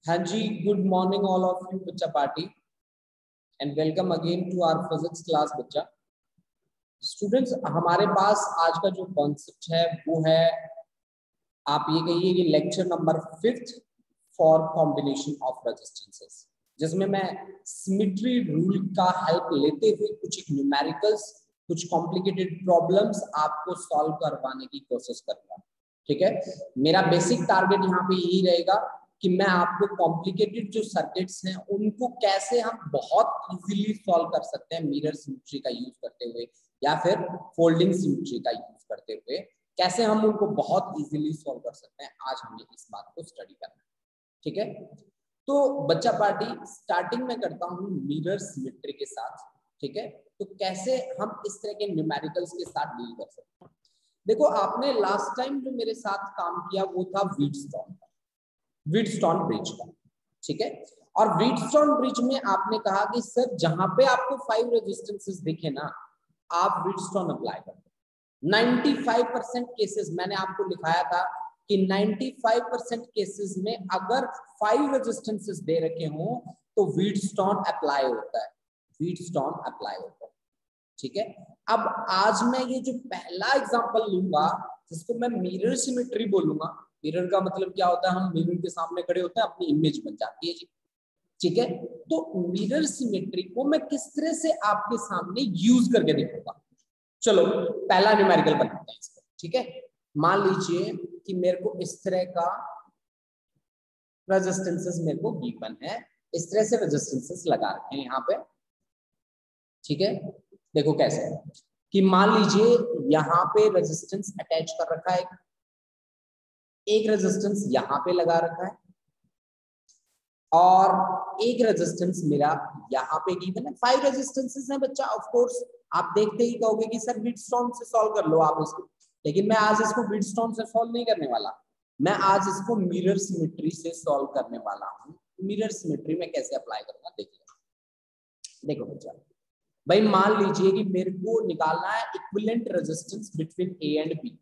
हाँ जी, good morning all of you बच्चा party and welcome again to our physics class बच्चा। Students, हमारे पास आज का जो कॉन्सेप्ट है वो है, आप ये कहिए कि lecture number 5 for combination of resistances, जिसमें मैं सिमेट्री रूल का हेल्प लेते हुए कुछ न्यूमेरिकल्स, कुछ कॉम्प्लिकेटेड प्रॉब्लम्स आपको सॉल्व करवाने की कोशिश करूंगा। ठीक है, मेरा बेसिक टारगेट यहाँ पे यही रहेगा कि मैं आपको कॉम्प्लिकेटेड जो सर्किट्स हैं उनको कैसे हम बहुत इजीली सॉल्व कर सकते हैं मिरर सिमेट्री का यूज करते हुए या फिर फोल्डिंग सिमेट्री का यूज करते हुए, कैसे हम उनको बहुत इजीली सॉल्व कर सकते हैं। आज हमें इस बात को स्टडी करना है। ठीक है, तो बच्चा पार्टी स्टार्टिंग में करता हूँ मिरर सिमेट्री के साथ। ठीक है, तो कैसे हम इस तरह के न्यूमेरिकल्स के साथ डील कर सकते हैं। देखो, आपने लास्ट टाइम जो मेरे साथ काम किया वो था व्हीटस्टोन ब्रिज का। ठीक है, और व्हीटस्टोन ब्रिज में आपने कहा कि सर जहां पे आपको 5 रेजिस्टेंसेस दिखे ना, आप व्हीटस्टोन अप्लाई कर दो। 95% केसेस मैंने आपको लिखाया था कि 95% केसेस में अगर 5 रेजिस्टेंसेस दे रखे हों तो व्हीटस्टोन अप्लाई होता है, व्हीटस्टोन अप्लाई होता है। ठीक है, अब आज मैं ये जो पहला एग्जांपल लूंगा जिसको मैं मिरर सिमेट्री बोलूंगा। मिरर का मतलब क्या होता है, हम मिरर के सामने खड़े होते हैं, अपनी इमेज बन जाती है जी। ठीक है, तो मिरर सिमेट्री को मैं किस तरह से आपके सामने यूज करके दिखाऊंगा। चलो पहला न्यूमेरिकल बनाते हैं इसको। ठीक है, मान लीजिए कि मेरे को इस तरह का रेजिस्टेंसेस मेरे को गिवन है, इस तरह से रेजिस्टेंसेस लगा रखे हैं यहाँ पे। ठीक है, देखो कैसे कि मान लीजिए यहाँ पे रेजिस्टेंस अटैच कर रखा है, एक रेजिस्टेंस यहाँ पे लगा रखा है और एक रेजिस्टेंस मेरा यहाँ पे गिवन है। 5 रेजिस्टेंसेस हैं बच्चा। ऑफ कोर्स आप देखते ही कहोगे कि सर व्हीटस्टोन से सॉल्व कर लो आप इसको, लेकिन मैं आज इसको व्हीटस्टोन से सॉल्व नहीं करने वाला। मैं आज इसको मिरर सिमेट्री से सॉल्व करने वाला हूँ। मिरर सिमेट्री में कैसे अप्लाई करूंगा देखिए। देखो बच्चा भाई, मान लीजिए कि मेरे को निकालना है equivalent resistance between A and B.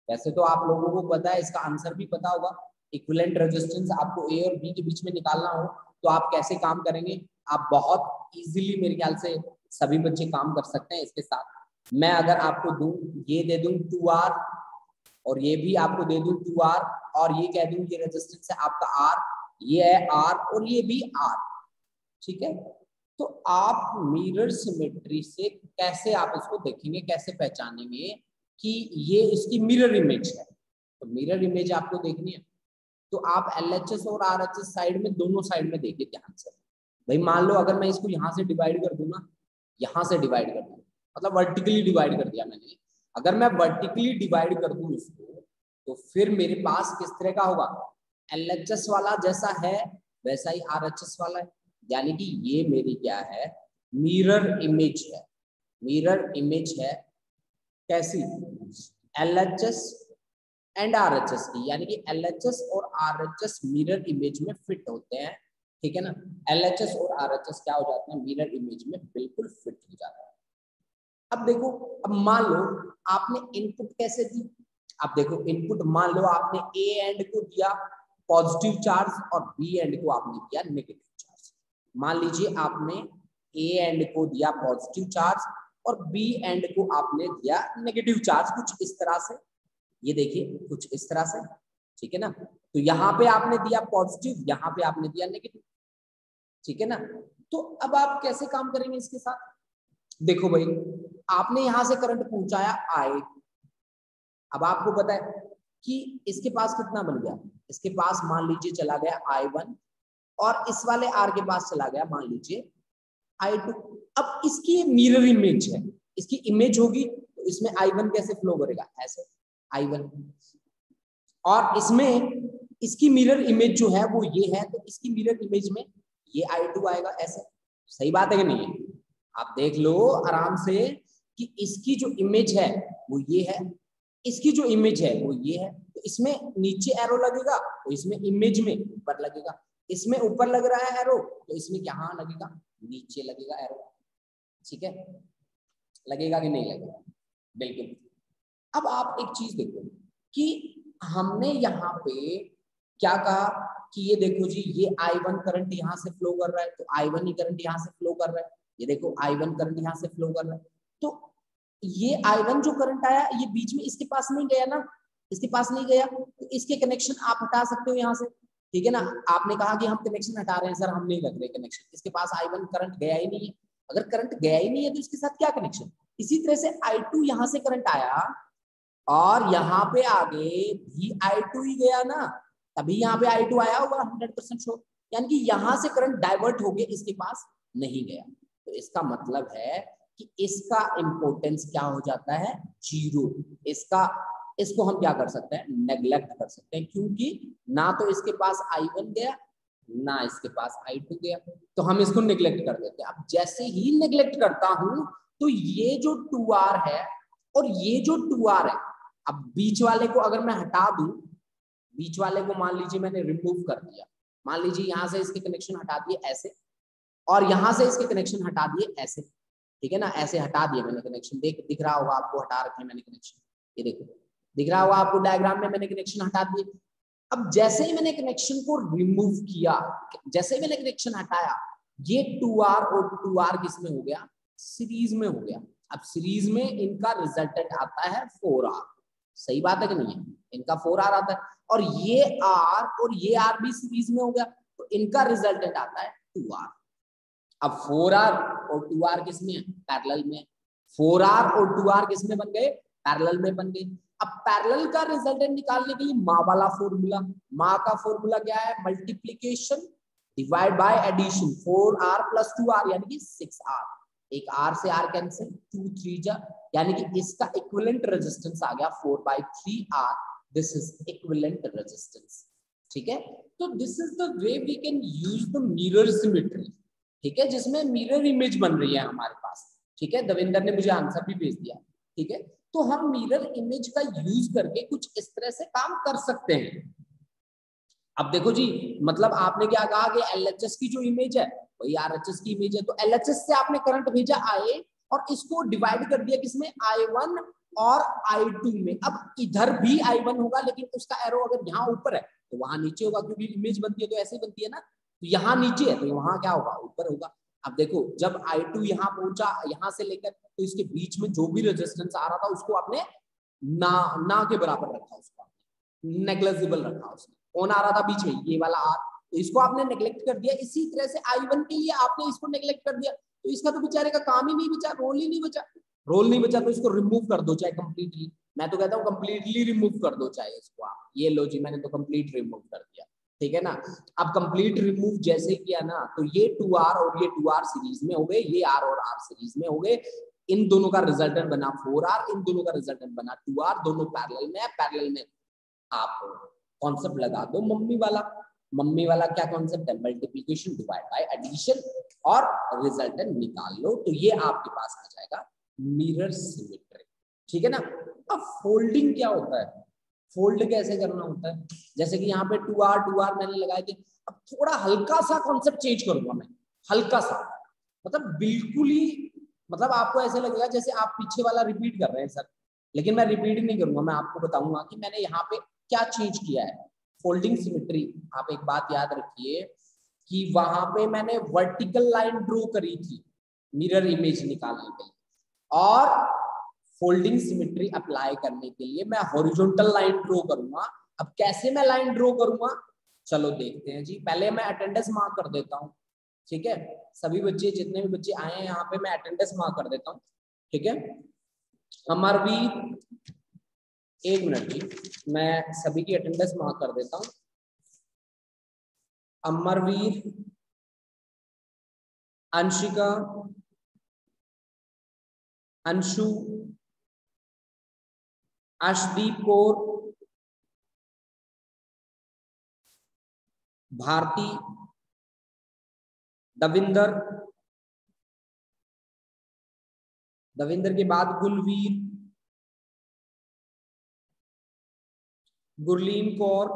वैसे तो आप लोगों को पता है, इसका आंसर भी पता होगा। इक्विवेलेंट रेजिस्टेंस आपको ए और बी के बीच में निकालना हो तो आप कैसे काम करेंगे, आप बहुत इजीली मेरे ख्याल से सभी बच्चे काम कर सकते हैं इसके साथ। मैं अगर आपको दूं, ये दे दूं 2R और ये भी आपको दे दूं 2R और ये कह दूं ये रेजिस्टेंस है आपका R, ये है R और ये भी R। ठीक है, तो आप मिरर सिमेट्री से कैसे आप इसको देखेंगे, कैसे पहचानेंगे कि ये इसकी मिरर इमेज है। तो मिरर इमेज आपको देखनी है तो आप LHS और RHS साइड में, दोनों साइड में देखिए ध्यान से। भाई मान लो अगर मैं इसको यहाँ से डिवाइड कर दूं ना, यहाँ से डिवाइड कर दूं, मतलब वर्टिकली डिवाइड कर दिया मैंने। अगर मैं वर्टिकली डिवाइड कर दूं इसको तो फिर मेरे पास किस तरह का होगा, LHS वाला जैसा है वैसा ही RHS वाला है। यानी कि ये मेरी क्या है, मिरर इमेज है। मिरर इमेज है कैसी, LHS एंड RHS की, यानी कि LHS और RHS मिरर इमेज में फिट होते हैं। ठीक है ना, LHS और RHS क्या हो जाते हैं, मिरर इमेज में बिल्कुल फिट हो जाते हैं। अब देखो, अब मान लो आपने इनपुट कैसे दी। अब देखो इनपुट मान लो आपने ए एंड को दिया पॉजिटिव चार्ज और बी एंड को आपने दिया नेगेटिव चार्ज। मान लीजिए आपने ए एंड को दिया पॉजिटिव चार्ज और बी एंड को आपने दिया नेगेटिव चार्ज, कुछ इस तरह से। ये देखिए कुछ इस तरह से। ठीक है ना, तो यहाँ पे आपने दिया पॉजिटिव, यहाँ पे आपने दिया नेगेटिव। ठीक है ना, तो अब आप कैसे काम करेंगे इसके साथ। देखो भाई, आपने यहां से करंट पहुंचाया I। अब आपको पता है कि इसके पास कितना बन गया, इसके पास मान लीजिए चला गया I1 और इस वाले R के पास चला गया मान लीजिए I2। अब इसकी मिरर इमेज है, इसकी इमेज होगी तो इसमें I1 कैसे फ्लो करेगा, ऐसे I1, और इसमें इसकी मिरर इमेज जो है वो ये है तो इसकी मिरर इमेज में ये I2 आएगा ऐसे। सही बात है कि नहीं है, आप देख लो आराम से कि इसकी जो इमेज है वो ये है, इसकी जो इमेज है वो ये है। तो इसमें नीचे एरो लगेगा तो इसमें इमेज में ऊपर लगेगा, इसमें ऊपर लग रहा है एरो तो इसमें कहाँ लगेगा, नीचे लगेगा एरो। ठीक है, लगेगा कि नहीं लगेगा, बिल्कुल। अब आप एक चीज देखो कि हमने यहाँ पे क्या कहा कि ये देखो जी, ये I1 करंट यहाँ से फ्लो कर रहा है, तो I1 ही करंट यहाँ से फ्लो कर रहा है। ये देखो I1 करंट यहाँ से फ्लो कर रहा है, तो ये I1 जो करंट आया ये बीच में इसके पास नहीं गया ना, इसके पास नहीं गया, तो इसके कनेक्शन आप हटा सकते हो यहाँ से, ठीक है ना। आपने कहा कि हम कनेक्शन हटा रहे हैं, सर हम नहीं लग रहे कनेक्शन, इसके पास I1 करंट गया ही नहीं है। अगर करंट गया ही नहीं है तो इसके साथ क्या कनेक्शन। इसी तरह से I2 यहाँ से करंट आया और यहाँ पे आगे भी I2 ही गया ना, तभी यहाँ पे I2 आया होगा 100% श्योर, यानी कि यहाँ से करंट डाइवर्ट हो गया, इसके पास नहीं गया। तो इसका मतलब है कि इसका इंपॉर्टेंस क्या हो जाता है, जीरो। इसको हम क्या कर सकते हैं, नेग्लेक्ट कर सकते हैं, क्योंकि ना तो इसके पास I1 गया ना इसके पास I2 गया, तो हम इसको नेग्लेक्ट कर देते हैं। अब जैसे ही नेग्लेक्ट करता हूं तो ये जो 2R है और ये जो 2R है, अब बीच वाले को अगर मैं हटा दूं, बीच वाले को मान लीजिए मैंने रिमूव कर दिया, मान लीजिए यहां से इसके कनेक्शन हटा दिए ऐसे, और यहां से इसके कनेक्शन हटा दिए ऐसे, ठीक है ना, ऐसे हटा दिए मैंने कनेक्शन, दिख रहा होगा आपको, हटा रखे मैंने कनेक्शन, ये देखो दिख रहा होगा आपको डायग्राम में, मैंने कनेक्शन हटा दिए। अब जैसे ही मैंने कनेक्शन को रिमूव किया, जैसे ही मैंने कनेक्शन हटाया, ये 2R और 2R किसमें हो गया, सीरीज में हो गया। अब सीरीज में इनका रिजल्टेंट आता है 4R, सही बात है कि नहीं है, इनका 4R आता है, और ये R और ये R भी सीरीज में हो गया, तो इनका रिजल्टेंट आता है 2R। अब 4R और 2R किसमें है, पैरेलल में। 4R और 2R किसमें बन गए, पैरेलल में बन गए। अब पैरेलल का रिजल्टेंट निकालने के लिए माँ वाला फॉर्मूला, माँ का फॉर्मूला क्या है, multiplication divide by addition, 4R plus 2R यानी कि 6R, एक R से R कैंसिल, 2 3 जा, यानी कि इसका इक्विवेलेंट रेजिस्टेंस आ गया 4/3R, this is equivalent resistance, ठीक है। तो this is the way we can use the mirror symmetry, ठीक है, जिसमें मिरर इमेज बन रही है हमारे पास, ठीक है। दविंदर ने मुझे आंसर भी भेज दिया, ठीक है। तो हम मिरर इमेज का यूज करके कुछ इस तरह से काम कर सकते हैं। अब देखो जी, मतलब आपने क्या कहा कि LHS की जो इमेज है वही RHS की इमेज है, तो LHS से आपने करंट भेजा IA और इसको डिवाइड कर दिया किसमें, I1 और I2 में। अब इधर भी I1 होगा, लेकिन उसका एरो अगर यहाँ ऊपर है तो वहां नीचे होगा, क्योंकि इमेज बनती है तो ऐसे ही बनती है ना, तो यहाँ नीचे है तो वहां क्या होगा, ऊपर होगा। अब देखो जब I2 यहाँ पहुंचा, यहाँ से लेकर, तो इसके बीच में जो भी रेजिस्टेंस आ रहा था उसको आपने ना के बराबर रखा, उसको नेग्लेजिबल रखा, उसने कौन आ रहा था बीच में, ये वाला R, तो इसको आपने नेग्लेक्ट कर दिया। इसी तरह से I1 के लिए आपने इसको नेग्लेक्ट कर दिया, तो इसका तो बेचारे का काम ही नहीं बचा, रोल ही नहीं बचा, रोल नहीं बचा, तो इसको रिमूव कर दो चाहे कंप्लीटली, मैं तो कहता हूँ कंप्लीटली रिमूव कर दो चाहे इसको आप, ये लो जी मैंने तो कंप्लीट रिमूव कर दिया, ठीक है ना। अब कंप्लीट रिमूव जैसे किया ना, तो ये 2R और ये 2R सीरीज में हो गए, ये R और R सीरीज में हो गए, इन दोनों का रिजल्टेंट बना 4R, इन दोनों का रिजल्टेंट बना 2R, दोनों पैरेलल में है, पैरेलल में आप कॉन्सेप्ट लगा दो मम्मी वाला। मम्मी वाला क्या कॉन्सेप्ट है, मल्टीप्लिकेशन डिवाइड बाय एडिशन, और रिजल्टेंट निकाल लो, तो ये आपके पास आ जाएगा मिरर सिमेट्री, ठीक है ना। अब फोल्डिंग क्या होता है, फोल्ड कैसे करना होता है, जैसे कि यहाँ पे 2R मैंने लगाए थे। अब थोड़ा हल्का सा कॉन्सेप्ट चेंज करूंगा मैं, हल्का सा, मतलब बिल्कुल ही, मतलब आपको ऐसे लगेगा जैसे आप पीछे वाला रिपीट कर रहे हैं सर, लेकिन मैं रिपीट नहीं करूंगा, मैं आपको बताऊंगा कि मैंने यहाँ पे क्या चेंज किया है। फोल्डिंग सिमेट्री, आप एक बात याद रखिए कि वहां पे मैंने वर्टिकल लाइन ड्रॉ करी थी मिरर इमेज निकालने के लिए, और फोल्डिंग सिमेट्री अप्लाई करने के लिए मैं हॉरिजॉन्टल लाइन ड्रॉ करूंगा। अब कैसे मैं लाइन ड्रॉ करूंगा, चलो देखते हैं जी। पहले मैं अटेंडेंस मार्क कर देता हूँ, ठीक है, सभी बच्चे जितने भी बच्चे आए हैं यहाँ पे मैं अटेंडेंस मार्क कर देता हूँ, ठीक है। अमरवीर, एक मिनट जी, मैं सभी की अटेंडेंस मार्क कर देता हूँ। अमरवीर, अंशिका, अंशु, अर्शदीप कौर, भारती, दविंदर, दविंदर के बाद गुलवीर, गुरलीन कौर,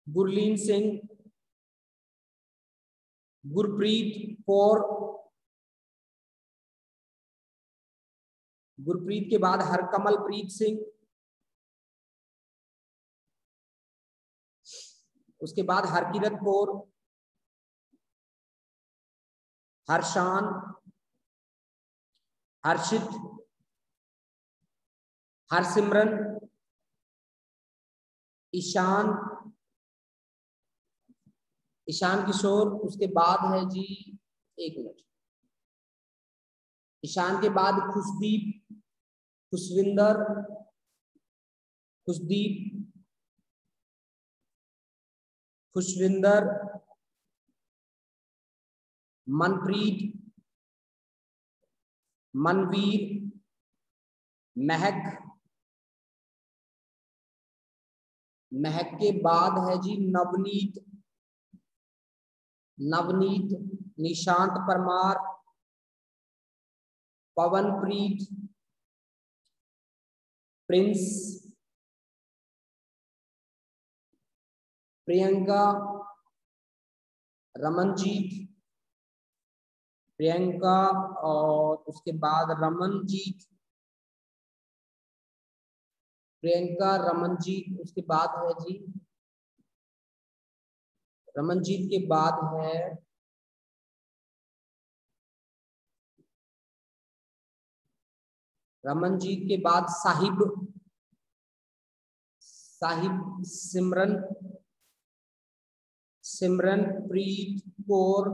गुरलीन सिंह, गुरप्रीत कौर, गुरप्रीत के बाद हरकमलप्रीत सिंह, उसके बाद हरकिरत कौर, हर्षान, हर्षित, हरसिमरन, ईशान, ईशान किशोर। उसके बाद है जी, एक मिनट, ईशान के बाद खुशदीप, खुशविंदर, खुशदीप, खुशविंदर, मनप्रीत, मनवीर, महक, महक के बाद है जी नवनीत, नवनीत, निशांत परमार, पवनप्रीत, प्रिंस, प्रियंका, रमनजीत, प्रियंका, और उसके बाद रमनजीत, प्रियंका, रमनजीत। उसके बाद है जी, रमनजीत के बाद है रमनजीत के बाद साहिब, साहिब, सिमरन, सिमरनप्रीत कौर,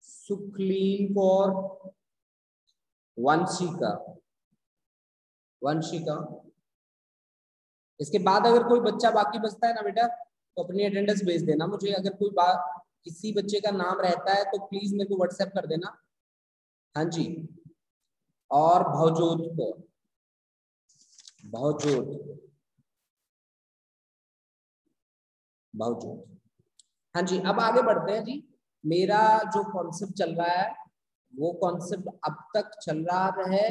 सुखलीन कौर, वंशिका, वंशिका। इसके बाद अगर कोई बच्चा बाकी बचता है ना बेटा, तो अपनी अटेंडेंस भेज देना मुझे। अगर कोई किसी बच्चे का नाम रहता है तो प्लीज मेरे को व्हाट्सएप कर देना। हाँ जी, और भवजोत कौर, भवजोत, भवजोत। हाँ जी, अब आगे बढ़ते हैं जी। मेरा जो कॉन्सेप्ट चल रहा है वो कॉन्सेप्ट अब तक चल रहा है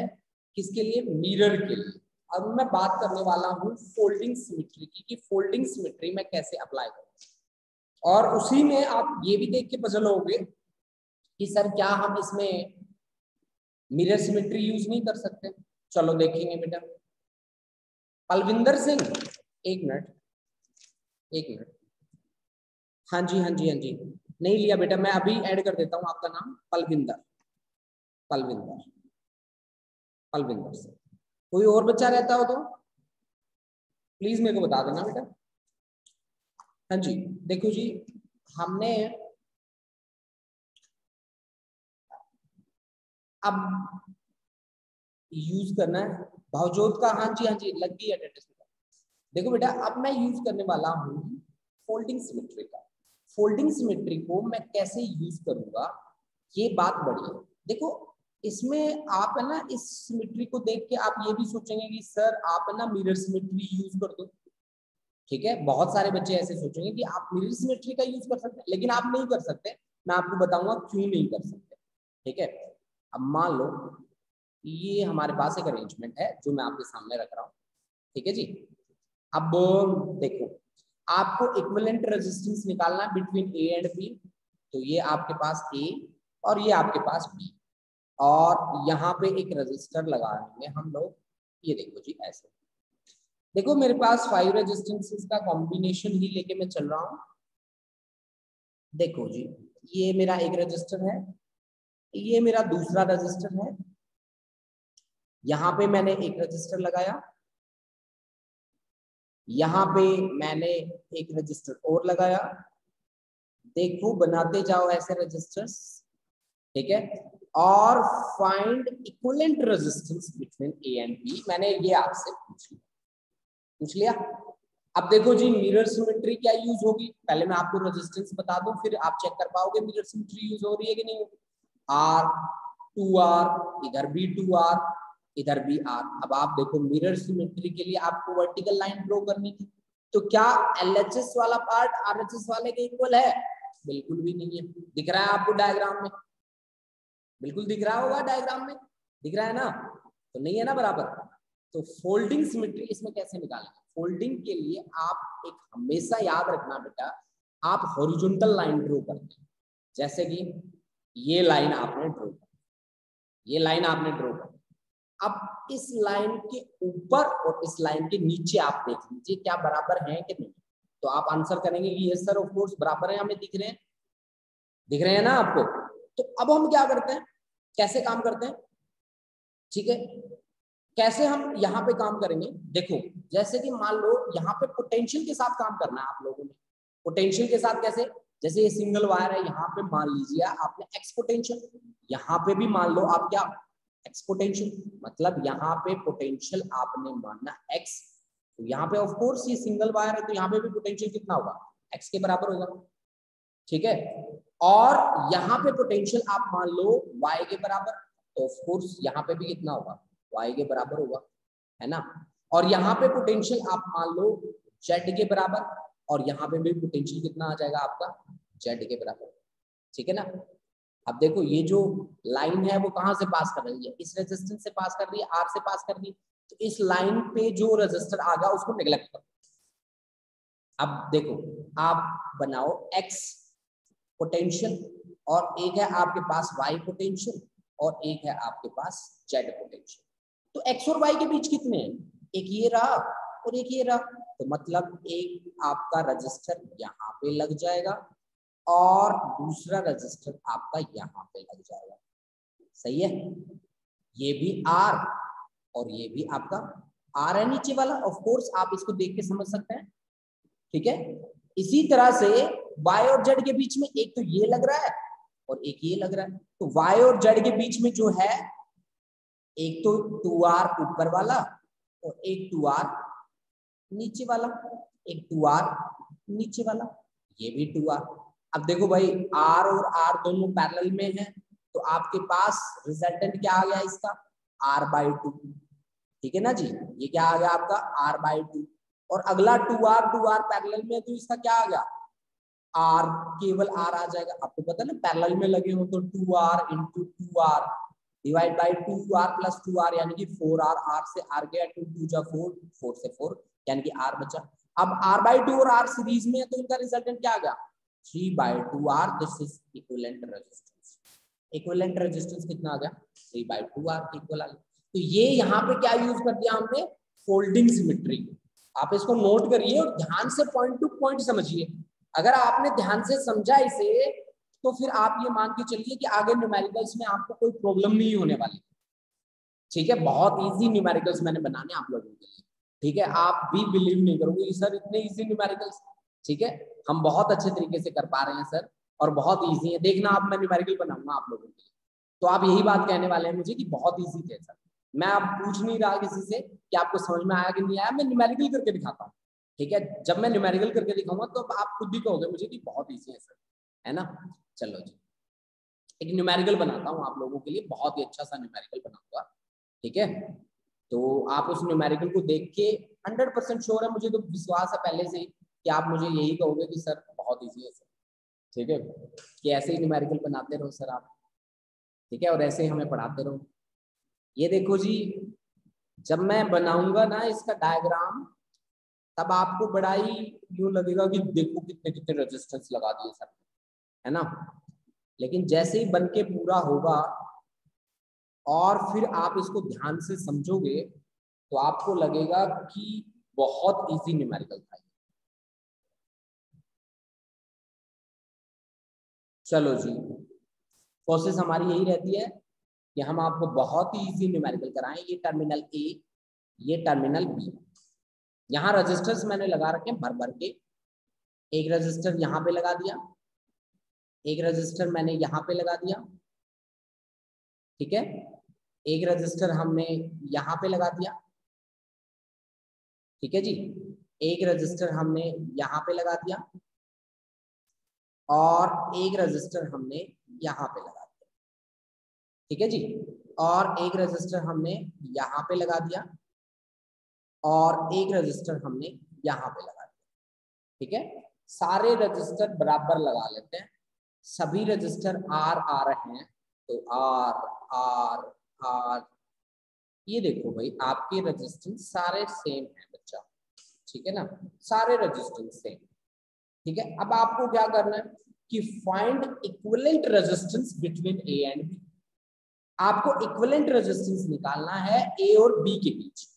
किसके लिए? मिरर के लिए। अब मैं बात करने वाला हूँ फोल्डिंग सिमेट्री की, कि फोल्डिंग सिमेट्री में कैसे अप्लाई करूँ। और उसी में आप ये भी देख के पजल होगे कि सर क्या हम इसमें मिरर सिमेट्री यूज नहीं कर सकते? चलो देखेंगे बेटा। पलविंदर सिंह, एक मिनट, एक मिनट। हाँ जी, हाँ जी, हाँ जी, नहीं लिया बेटा, मैं अभी ऐड कर देता हूँ आपका नाम, पलविंदर, पलविंदर, पलविंदर सिंह। कोई और बच्चा रहता हो तो प्लीज मेरे को बता देना बेटा। हाँ जी, देखो जी, हमने अब यूज करना है भावजोत का। हाँ जी, हाँ जी, लग गई अटेंडेंस। देखो बेटा, अब मैं यूज करने वाला हूँ फोल्डिंग सिमेट्री का। फोल्डिंग सिमेट्री को मैं कैसे यूज करूंगा, ये बात बड़ी है। देखो, इसमें आप है ना, इस सिमेट्री को देख के आप ये भी सोचेंगे कि सर आप है ना मिरर सिमेट्री यूज कर दो। ठीक है, बहुत सारे बच्चे ऐसे सोचेंगे कि आप मिरर सिमेट्री का यूज कर सकते हैं, लेकिन आप नहीं कर सकते। मैं आपको बताऊंगा क्यों नहीं कर सकते। ठीक है, अब मान लो ये हमारे पास एक अरेंजमेंट है जो मैं आपके सामने रख रहा हूँ। ठीक है जी, अब देखो, आपको इक्विवेलेंट रेजिस्टेंस निकालना है बिटवीन ए एंड बी। तो ये आपके पास ए और ये आपके पास बी, और यहाँ पे एक रेजिस्टर लगाएंगे हम लोग। ये देखो जी, ऐसे देखो, मेरे पास 5 रेजिस्टेंसेस का कॉम्बिनेशन ही लेके मैं चल रहा हूँ। देखो जी, ये मेरा एक रजिस्टर है, ये मेरा दूसरा रजिस्टर है, यहाँ पे मैंने एक रजिस्टर लगाया, यहाँ पे मैंने एक रजिस्टर और लगाया। देखो, बनाते जाओ ऐसे रजिस्टर्स। ठीक है, और find equivalent resistance between A and B. मैंने ये आपसे पूछ लिया। अब देखो जी, मिरर सिमेट्री क्या यूज होगी, पहले मैं आपको रेजिस्टेंस बता दूं, फिर आप चेक कर पाओगे मिरर सिमेट्री यूज हो रही है कि नहीं। आर, 2R, इधर भी 2R, इधर भी R। अब आप देखो, मिरर सिमेट्री के लिए आपको वर्टिकल लाइन ड्रॉ करनी थी, तो क्या LHS वाला पार्ट RHS वाले के इक्वल है? बिल्कुल भी नहीं है। दिख रहा है आपको डायग्राम में? बिल्कुल दिख रहा होगा डायग्राम में, दिख रहा है ना? तो नहीं है ना बराबर। तो फोल्डिंग सिमेट्री इसमें कैसे निकालेंगे? फोल्डिंग के लिए आप एक हमेशा याद रखना बेटा, आप हॉरिजॉन्टल लाइन ड्रॉ करते हैं। जैसे कि ये लाइन आपने ड्रॉ कर, ये लाइन आपने ड्रॉ कर। अब इस लाइन के ऊपर और इस लाइन के नीचे आप देख लीजिए क्या बराबर है कि नहीं। तो आप आंसर करेंगे कि यस सर ऑफ कोर्स बराबर है, हमें दिख रहे हैं ना आपको। तो अब हम क्या करते हैं, कैसे काम करते हैं, ठीक है, कैसे हम यहाँ पे काम करेंगे। देखो जैसे कि मान लो यहाँ पे पोटेंशियल के साथ काम करना है आप लोगों ने। पोटेंशियल के साथ कैसे, जैसे ये सिंगल वायर है, यहाँ पे मान लीजिए आपने एक्स पोटेंशियल, यहाँ पे भी मान लो आप क्या एक्स पोटेंशियल, मतलब यहाँ पे पोटेंशियल आपने मानना एक्स। तो यहाँ पे ऑफ कोर्स ये सिंगल वायर है, तो यहाँ पे भी पोटेंशियल कितना होगा, एक्स के बराबर होगा, ठीक है। और यहाँ पे पोटेंशियल आप मान लो y के बराबर, तो ऑफ कोर्स यहाँ पे भी कितना होगा, y के बराबर होगा, है ना। और यहाँ पे पोटेंशियल आप मान लो z के बराबर, और यहाँ पे भी पोटेंशियल कितना आ जाएगा आपका, z के बराबर, ठीक है ना। अब देखो ये जो लाइन है वो कहाँ से पास कर रही है, इस रेजिस्टेंस से पास कर रही है, R से पास कर रही है। तो इस लाइन पे जो रेजिस्टर आ गया उसको नेग्लेक्ट करो। अब देखो आप बनाओ x पोटेंशियल, और एक है आपके पास y पोटेंशियल, और एक है आपके पास z पोटेंशियल। तो x और y के बीच कितने हैं, एक ये रहा और एक ये रहा, तो मतलब एक आपका रजिस्टर यहाँ पे लग जाएगा और दूसरा रजिस्टर आपका यहाँ पे लग जाएगा, सही है। ये भी R और ये भी आपका R है नीचे वाला, ऑफ कोर्स आप इसको देख के समझ सकते हैं, ठीक है। इसी तरह से y और z के बीच में एक तो ये लग रहा है और एक ये लग रहा है, तो y और z के बीच में जो है एक तो 2r ऊपर वाला और एक 2r नीचे वाला, एक 2r नीचे वाला, ये भी 2r। अब देखो भाई r और r दोनों पैरेलल में हैं, तो आपके पास रिजल्टेंट क्या आ गया इसका, r/2, ठीक है ना जी। ये क्या आ गया आपका r/2, और अगला 2r पैरेलल में, तो इसका क्या आ गया r, केवल r आ जाएगा। आपको पता ना पैरेलल में लगे हो तो 2r into 2r divide by 2r plus 2r, यानी कि 4r, r से r गया 2 2 जा 4, 4 से 4 यानी कि r बचा। अब r/2 और r सीरीज में है, तो इनका रिजल्टेंट क्या आ गया 3/2r, this is equivalent resistance. Equivalent resistance कितना आ गया 3/2r इक्वल आ गया। तो ये यहाँ पे क्या यूज कर दिया हमने, फोल्डिंग सिमेट्री। आप इसको नोट करिए और ध्यान से पॉइंट टू पॉइंट समझिए। अगर आपने ध्यान से समझा इसे, तो फिर आप ये मान के चलिए कि आगे न्यूमेरिकल्स में आपको कोई प्रॉब्लम नहीं होने वाली, ठीक है। बहुत इजी न्यूमेरिकल्स मैंने बनाने आप लोगों के लिए, ठीक है। आप भी बिलीव नहीं करोगे कि सर इतने इजी न्यूमेरिकल्स, ठीक है। हम बहुत अच्छे तरीके से कर पा रहे हैं सर, और बहुत इजी है। देखना आप, मैं न्यूमेरिकल बनाऊंगा आप लोगों के लिए, तो आप यही बात कहने वाले हैं मुझे कि बहुत इजी थे सर। मैं अब पूछ नहीं रहा किसी से कि आपको समझ में आया कि नहीं आया, मैं न्यूमेरिकल करके दिखाता हूँ, ठीक है। जब मैं न्यूमेरिकल करके दिखाऊंगा तो आप खुद भी कहोगे मुझे कि बहुत ईजी है सर, है ना। चलो जी, एक न्यूमेरिकल बनाता हूँ आप लोगों के लिए, बहुत ही अच्छा सा न्यूमेरिकल बनाऊंगा, ठीक है। तो आप उस न्यूमेरिकल को देख के 100% श्योर है, मुझे तो विश्वास है पहले से ही कि आप मुझे यही कहोगे कि सर बहुत ईजी है सर, ठीक है, कि ऐसे ही न्यूमेरिकल बनाते रहो सर आप, ठीक है, और ऐसे ही हमें पढ़ाते रहो। ये देखो जी, जब मैं बनाऊंगा ना इसका डायग्राम, तब आपको बड़ा ही यूं लगेगा कि देखो कितने कितने रेजिस्टेंस लगा दिए सर, है ना। लेकिन जैसे ही बन के पूरा होगा और फिर आप इसको ध्यान से समझोगे, तो आपको लगेगा कि बहुत इजी न्यूमेरिकल था। चलो जी, कोशिश हमारी यही रहती है कि हम आपको बहुत ही इजी न्यूमेरिकल कराएं। ये टर्मिनल ए, ये टर्मिनल बी, यहाँ रजिस्टर्स मैंने लगा रखे हैं भर भर के। एक रजिस्टर यहाँ पे लगा दिया, एक रजिस्टर मैंने यहाँ पे लगा दिया, ठीक है। एक रजिस्टर हमने यहाँ पे लगा दिया, ठीक है जी। एक रजिस्टर हमने यहाँ पे लगा दिया और एक रजिस्टर हमने यहाँ पे लगा दिया, ठीक है जी। और एक रजिस्टर हमने यहाँ पे लगा दिया और एक रजिस्टर हमने यहाँ पे लगा दिया, ठीक है। सारे रजिस्टर बराबर लगा लेते हैं, सभी रजिस्टर आर आ रहे हैं, तो आर आर आर, ये देखो भाई आपके रेजिस्टेंस सारे सेम है बच्चा, ठीक है ना, सारे रेजिस्टेंस सेम, ठीक है। अब आपको क्या करना है कि find equivalent resistance between A and B. आपको इक्विवेलेंट रेजिस्टेंस निकालना है ए और बी के बीच।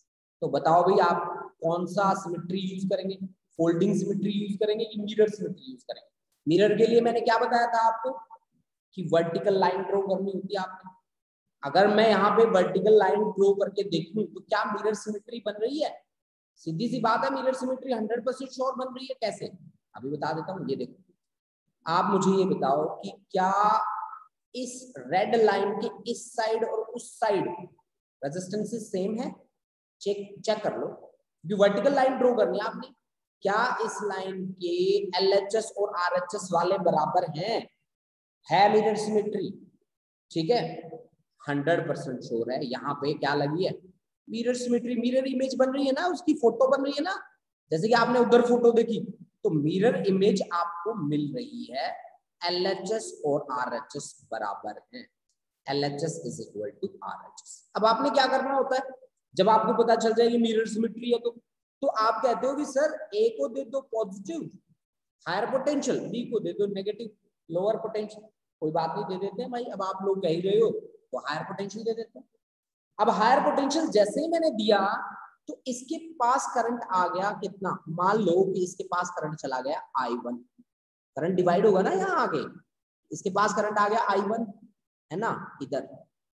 तो बताओ भाई आप कौन सा सिमेट्री यूज करेंगे। फोल्डिंग सिमेट्री यूज करेंगे कि मिरर सिमेट्री यूज करेंगे? मिरर के लिए मैंने क्या बताया था आपको कि वर्टिकल लाइन ड्रॉ करनी होती है आपने। अगर मैं यहाँ पे वर्टिकल लाइन ड्रॉ करके देखूं तो क्या मिरर सिमेट्री बन रही है? सीधी सी बात है, मिरर सिमेट्री 100% श्योर बन रही है। कैसे? अभी बता देता हूँ। ये देखो, आप मुझे ये बताओ कि क्या इस रेड लाइन के इस साइड और उस साइड रेजिस्टेंसेस सेम है? चेक कर लो, क्योंकि वर्टिकल लाइन ड्रॉ करनी है आपने। क्या इस लाइन के LHS और RHS वाले बराबर हैं? है मिरर सिमेट्री, ठीक है, 100% श्योर है। यहाँ पे क्या लगी है? मिरर सिमेट्री, मिरर इमेज बन रही है ना, उसकी फोटो बन रही है ना। जैसे कि आपने उधर फोटो देखी, तो मिरर इमेज आपको मिल रही है। LHS और RHS बराबर हैं, LHS is equal to RHS। अब आपने क्या करना होता है, जब आपको पता चल जाएगी मिरर सिमेट्री है तो आप कहते हो कि सर A को दे दो पॉजिटिव हायर पोटेंशियल, B को दे दो नेगेटिव लोअर पोटेंशियल। कोई बात नहीं, दे देते हैं भाई, अब आप लोग कह ही रहे हो तो हायर पोटेंशियल दे देते हैं। अब हायर पोटेंशियल जैसे ही मैंने दिया तो इसके पास करंट आ गया कितना? मान लो कि इसके पास करंट चला गया I1, करंट डिवाइड होगा ना यहाँ आगे, इसके पास करंट आ गया I1 है ना इधर,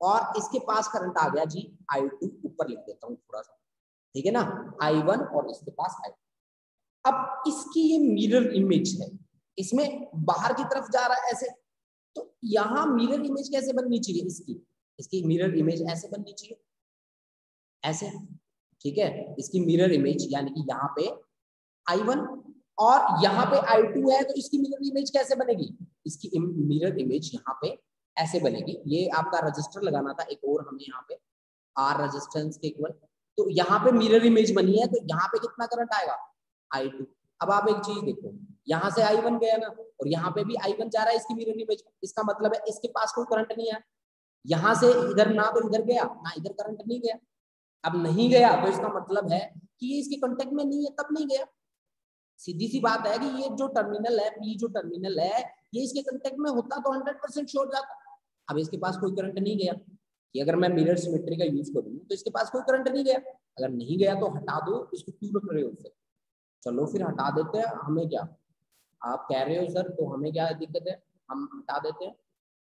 और इसके पास करंट आ गया जी I2, ऊपर लिख देता हूँ थोड़ा सा, ठीक है ना, I1 और इसके पास I2। अब इसकी ये मिरर इमेज है, इसमें बाहर की तरफ जा रहा है ऐसे, तो यहाँ मिरर इमेज कैसे बननी चाहिए? इसकी मिरर इमेज ऐसे बननी चाहिए, ऐसे, ठीक है। इसकी मिरर इमेज यानी कि यहाँ पे I1 और यहाँ पे I2 है, तो इसकी मिरर इमेज कैसे बनेगी? इसकी मिरर इमेज यहाँ पे ऐसे बनेगी। ये आपका रजिस्टर लगाना था एक और हमें यहाँ पे R रेजिस्टेंस के इक्वल, तो यहाँ पे मिरर इमेज बनी है, तो यहाँ पे कितना करंट आएगा? I2। अब आप एक चीज देखो, यहाँ से I1 गया ना, और यहाँ पे भी I1 जा रहा है इसकी मिरर इमेज, इसका मतलब है इसके पास कोई करंट नहीं है। यहाँ से इधर ना तो इधर गया ना इधर करंट नहीं गया। अब नहीं गया तो इसका मतलब है कि ये इसके कांटेक्ट में नहीं है, तब नहीं गया। सीधी सी बात है कि ये जो टर्मिनल है, P जो टर्मिनल है, ये इसके कांटेक्ट में होता तो 100% श्योर जाता। अब इसके पास कोई करंट नहीं गया, कि अगर मैं मिरर सिमेट्री का यूज करूँ तो इसके पास कोई करंट नहीं गया। अगर नहीं गया तो हटा दो, इसको क्यों रख रहे हो फिर? चलो फिर हटा देते हैं, हमें क्या, आप कह रहे हो सर तो हमें क्या दिक्कत है, हम हटा देते हैं।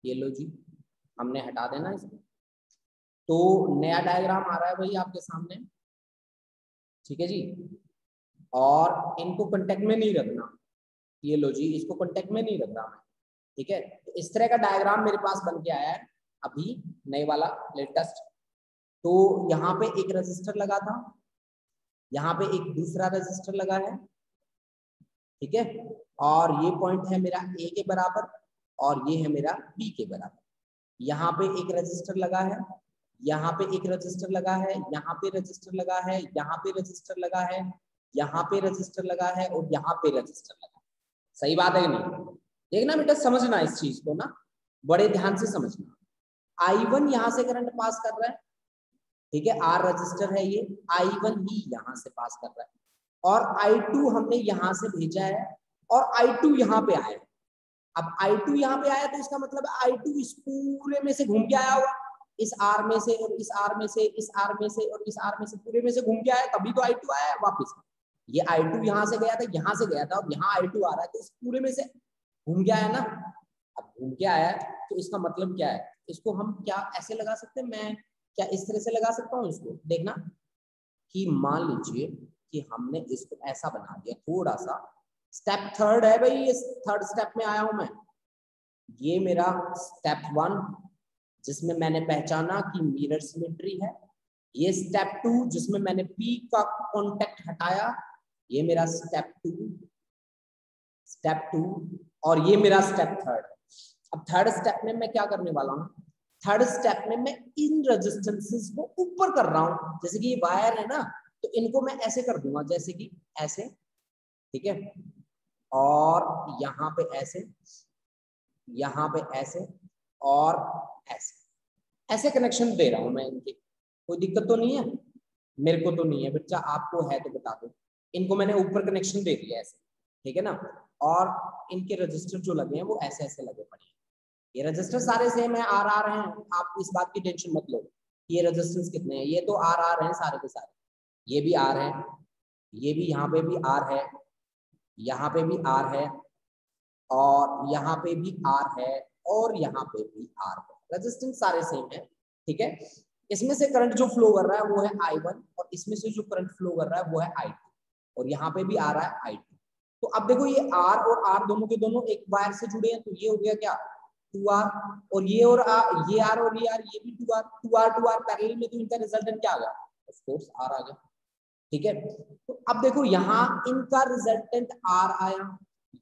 ये लो जी, हमने हटा देना इसको। तो नया डायग्राम आ रहा है भाई आपके सामने, ठीक है जी, और इनको कांटेक्ट में नहीं रखना। ये लो जी, इसको कांटेक्ट में नहीं रखना है, ठीक है। तो इस तरह का डायग्राम मेरे पास बन के आया है अभी, नए वाला लेटेस्ट। तो यहाँ पे एक रजिस्टर लगा था, यहाँ पे एक दूसरा रजिस्टर लगा है, ठीक है, और ये पॉइंट है मेरा A के बराबर और ये है मेरा B के बराबर। यहाँ पे एक रजिस्टर लगा है, यहाँ पे एक रजिस्टर लगा है, यहाँ पे रजिस्टर लगा है, यहाँ पे रजिस्टर लगा है, यहाँ पे रजिस्टर लगा है और यहाँ पे रजिस्टर लगा है। सही बात है कि नहीं? देखना बेटा, समझना इस चीज को ना, बड़े ध्यान से समझना। I1 यहाँ से करंट पास कर रहा है, ठीक है, R रजिस्टर है ये, I1 ही यहाँ से पास कर रहा है, और I2 हमने यहाँ से भेजा है और I2 यहाँ पे आया है। अब I2 यहाँ पे आया तो इसका मतलब I2 इस पूरे में से घूम के आया होगा, इस R में से और इस R में से, इस R में से और इस R में से, पूरे में से घूम के आया, तभी तो I2 आया है वापस। ये I2 यहाँ से गया था, यहाँ से गया था, अब यहाँ I2 आ रहा है, तो इस पूरे में से घूम के आया ना। अब घूम के आया तो इसका मतलब क्या है? इसको हम क्या ऐसे लगा सकते हैं, मैं क्या इस तरह से लगा सकता हूँ इसको? देखना कि मान लीजिए कि हमने इसको ऐसा बना दिया थोड़ा सा, स्टेप थर्ड है भाई, ये थर्ड स्टेप में आया हूं मैं। ये मेरा स्टेप 1 जिसमें मैंने पहचाना कि मिरर सिमेट्री है, ये स्टेप 2 जिसमें मैंने P का कांटेक्ट हटाया, ये मेरा स्टेप 2 और ये मेरा स्टेप 3। अब थर्ड स्टेप में मैं क्या करने वाला हूँ? थर्ड स्टेप में मैं इन रेजिस्टेंसेस को ऊपर कर रहा हूँ। जैसे कि ये वायर है ना, तो इनको मैं ऐसे कर दूंगा, जैसे कि ऐसे, ठीक है, और यहाँ पे ऐसे, यहाँ पे ऐसे और ऐसे, ऐसे कनेक्शन दे रहा हूं मैं इनके। कोई दिक्कत तो नहीं है? मेरे को तो नहीं है बच्चा, आपको है तो बता दो। इनको मैंने ऊपर कनेक्शन दे दिया ऐसे, ठीक है ना, और इनके रजिस्टर जो लगे हैं वो ऐसे ऐसे लगे पड़े हैं। ये रजिस्टर सारे सेम है, आर हैं, आप इस बात की टेंशन मत लो। ये रजिस्टेंस कितने हैं? ये तो आर हैं सारे के सारे, ये भी आर है, ये भी यहाँ पे भी आर है, यहाँ पे भी आर है, और यहाँ पे भी आर है, और यहाँ पे भी आर है। रेजिस्टेंस सारे सेम है, ठीक है। इसमें से करंट जो फ्लो कर रहा है वो है I1, और इसमें से जो करंट फ्लो कर रहा है वो है I2, और यहाँ पे भी आ रहा है I2। तो अब देखो ये R और R दोनों के दोनों एक वायर से जुड़े हैं, तो ये हो गया क्या 2R, और ये और ये R और ये R, ये भी 2R पैरेलल में, तो इनका रिजल्टेंट क्या आ गया, ऑफ कोर्स R आ गया, ठीक है। तो अब देखो यहाँ इनका रिजल्टेंट R आया,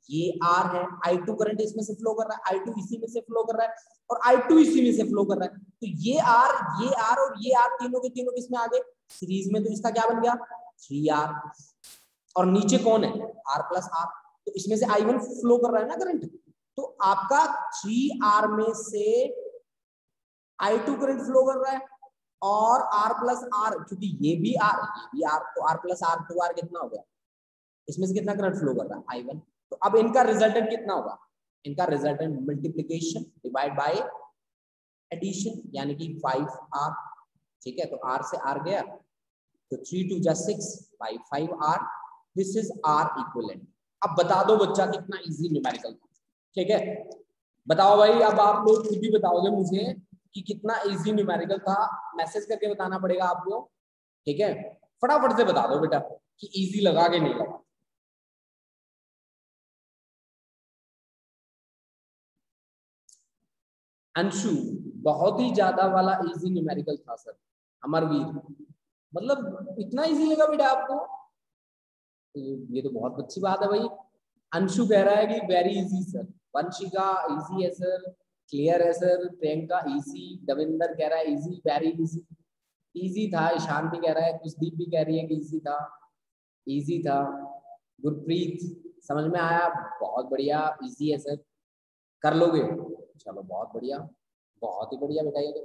ये R है, I2 करंट इसमें से फ्लो कर रहा है, I2 इसी में से फ्लो कर रहा है, और I2 इसी में से फ्लो कर रहा है, तो ये R और ये R तीनों के तीनों किसमें आ गए, सीरीज में, तो इसका क्या बन गया 3R, और नीचे कौन है R प्लस R, तो इसमें से I1 फ्लो कर रहा है ना करंट, तो आपका 3R में से I2 करंट फ्लो कर रहा है, और R प्लस R, क्योंकि ये भी R तो R प्लस R 2R कितना हो गया, इसमें से कितना करंट फ्लो कर रहा है I1। तो अब इनका रिजल्टेंट कितना होगा, इनका resultant multiplication divide by addition, यानी कि 5R, ठीक है। तो R से R गया, तो 3 2 जा 6 by 5R, this is R equivalent. अब बता दो बच्चा कितना इजी न्यूमेरिकल, ठीक है, बताओ भाई, अब आप लोग खुद ही बताओगे मुझे कि कितना इजी न्यूमेरिकल था, मैसेज करके बताना पड़ेगा आपको, ठीक है। फटाफट से बता दो बेटा कि इजी लगा के नहीं लगा। अंशु, बहुत ही ज्यादा वाला इजी न्यूमेरिकल था सर, अमरवीर, मतलब इतना इजी लगा बेटा आपको, ये तो बहुत अच्छी बात है भाई। अंशु कह रहा है कि very easy sir, Vanshika easy है सर, क्लियर है सर, प्रियंका इजी, दविंदर कह रहा है इजी, वेरी इजी, इजी था, ईशान भी कह रहा है, कुशदीप भी कह रही है कि इजी था, इजी था, गुरप्रीत समझ में आया, बहुत बढ़िया, इजी है सर, कर लोगे, चलो बहुत बढ़िया, बहुत ही बढ़िया बेटा ये तो।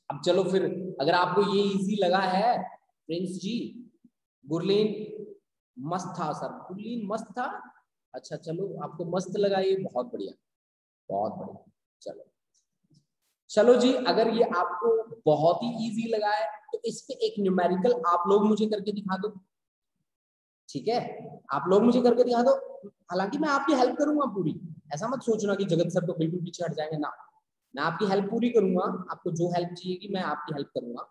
अब चलो फिर, अगर आपको ये इजी लगा है प्रिंस जी, गुरलीन मस्त था सर, गुरलीन मस्त था, अच्छा चलो आपको मस्त लगा ये, बहुत बढ़िया, बहुत बढ़िया, चलो चलो जी। अगर ये आपको बहुत ही इजी लगा है तो इस पे एक न्यूमेरिकल आप लोग मुझे करके दिखा दो, ठीक है, आप लोग मुझे करके दिखा दो। हालांकि मैं आपकी हेल्प करूंगा पूरी, ऐसा मत सोचना कि जगत सर तो बिल्कुल पीछे हट जाएंगे ना, मैं आपकी हेल्प पूरी करूंगा, आपको जो हेल्प चाहिए कि मैं आपकी हेल्प करूंगा,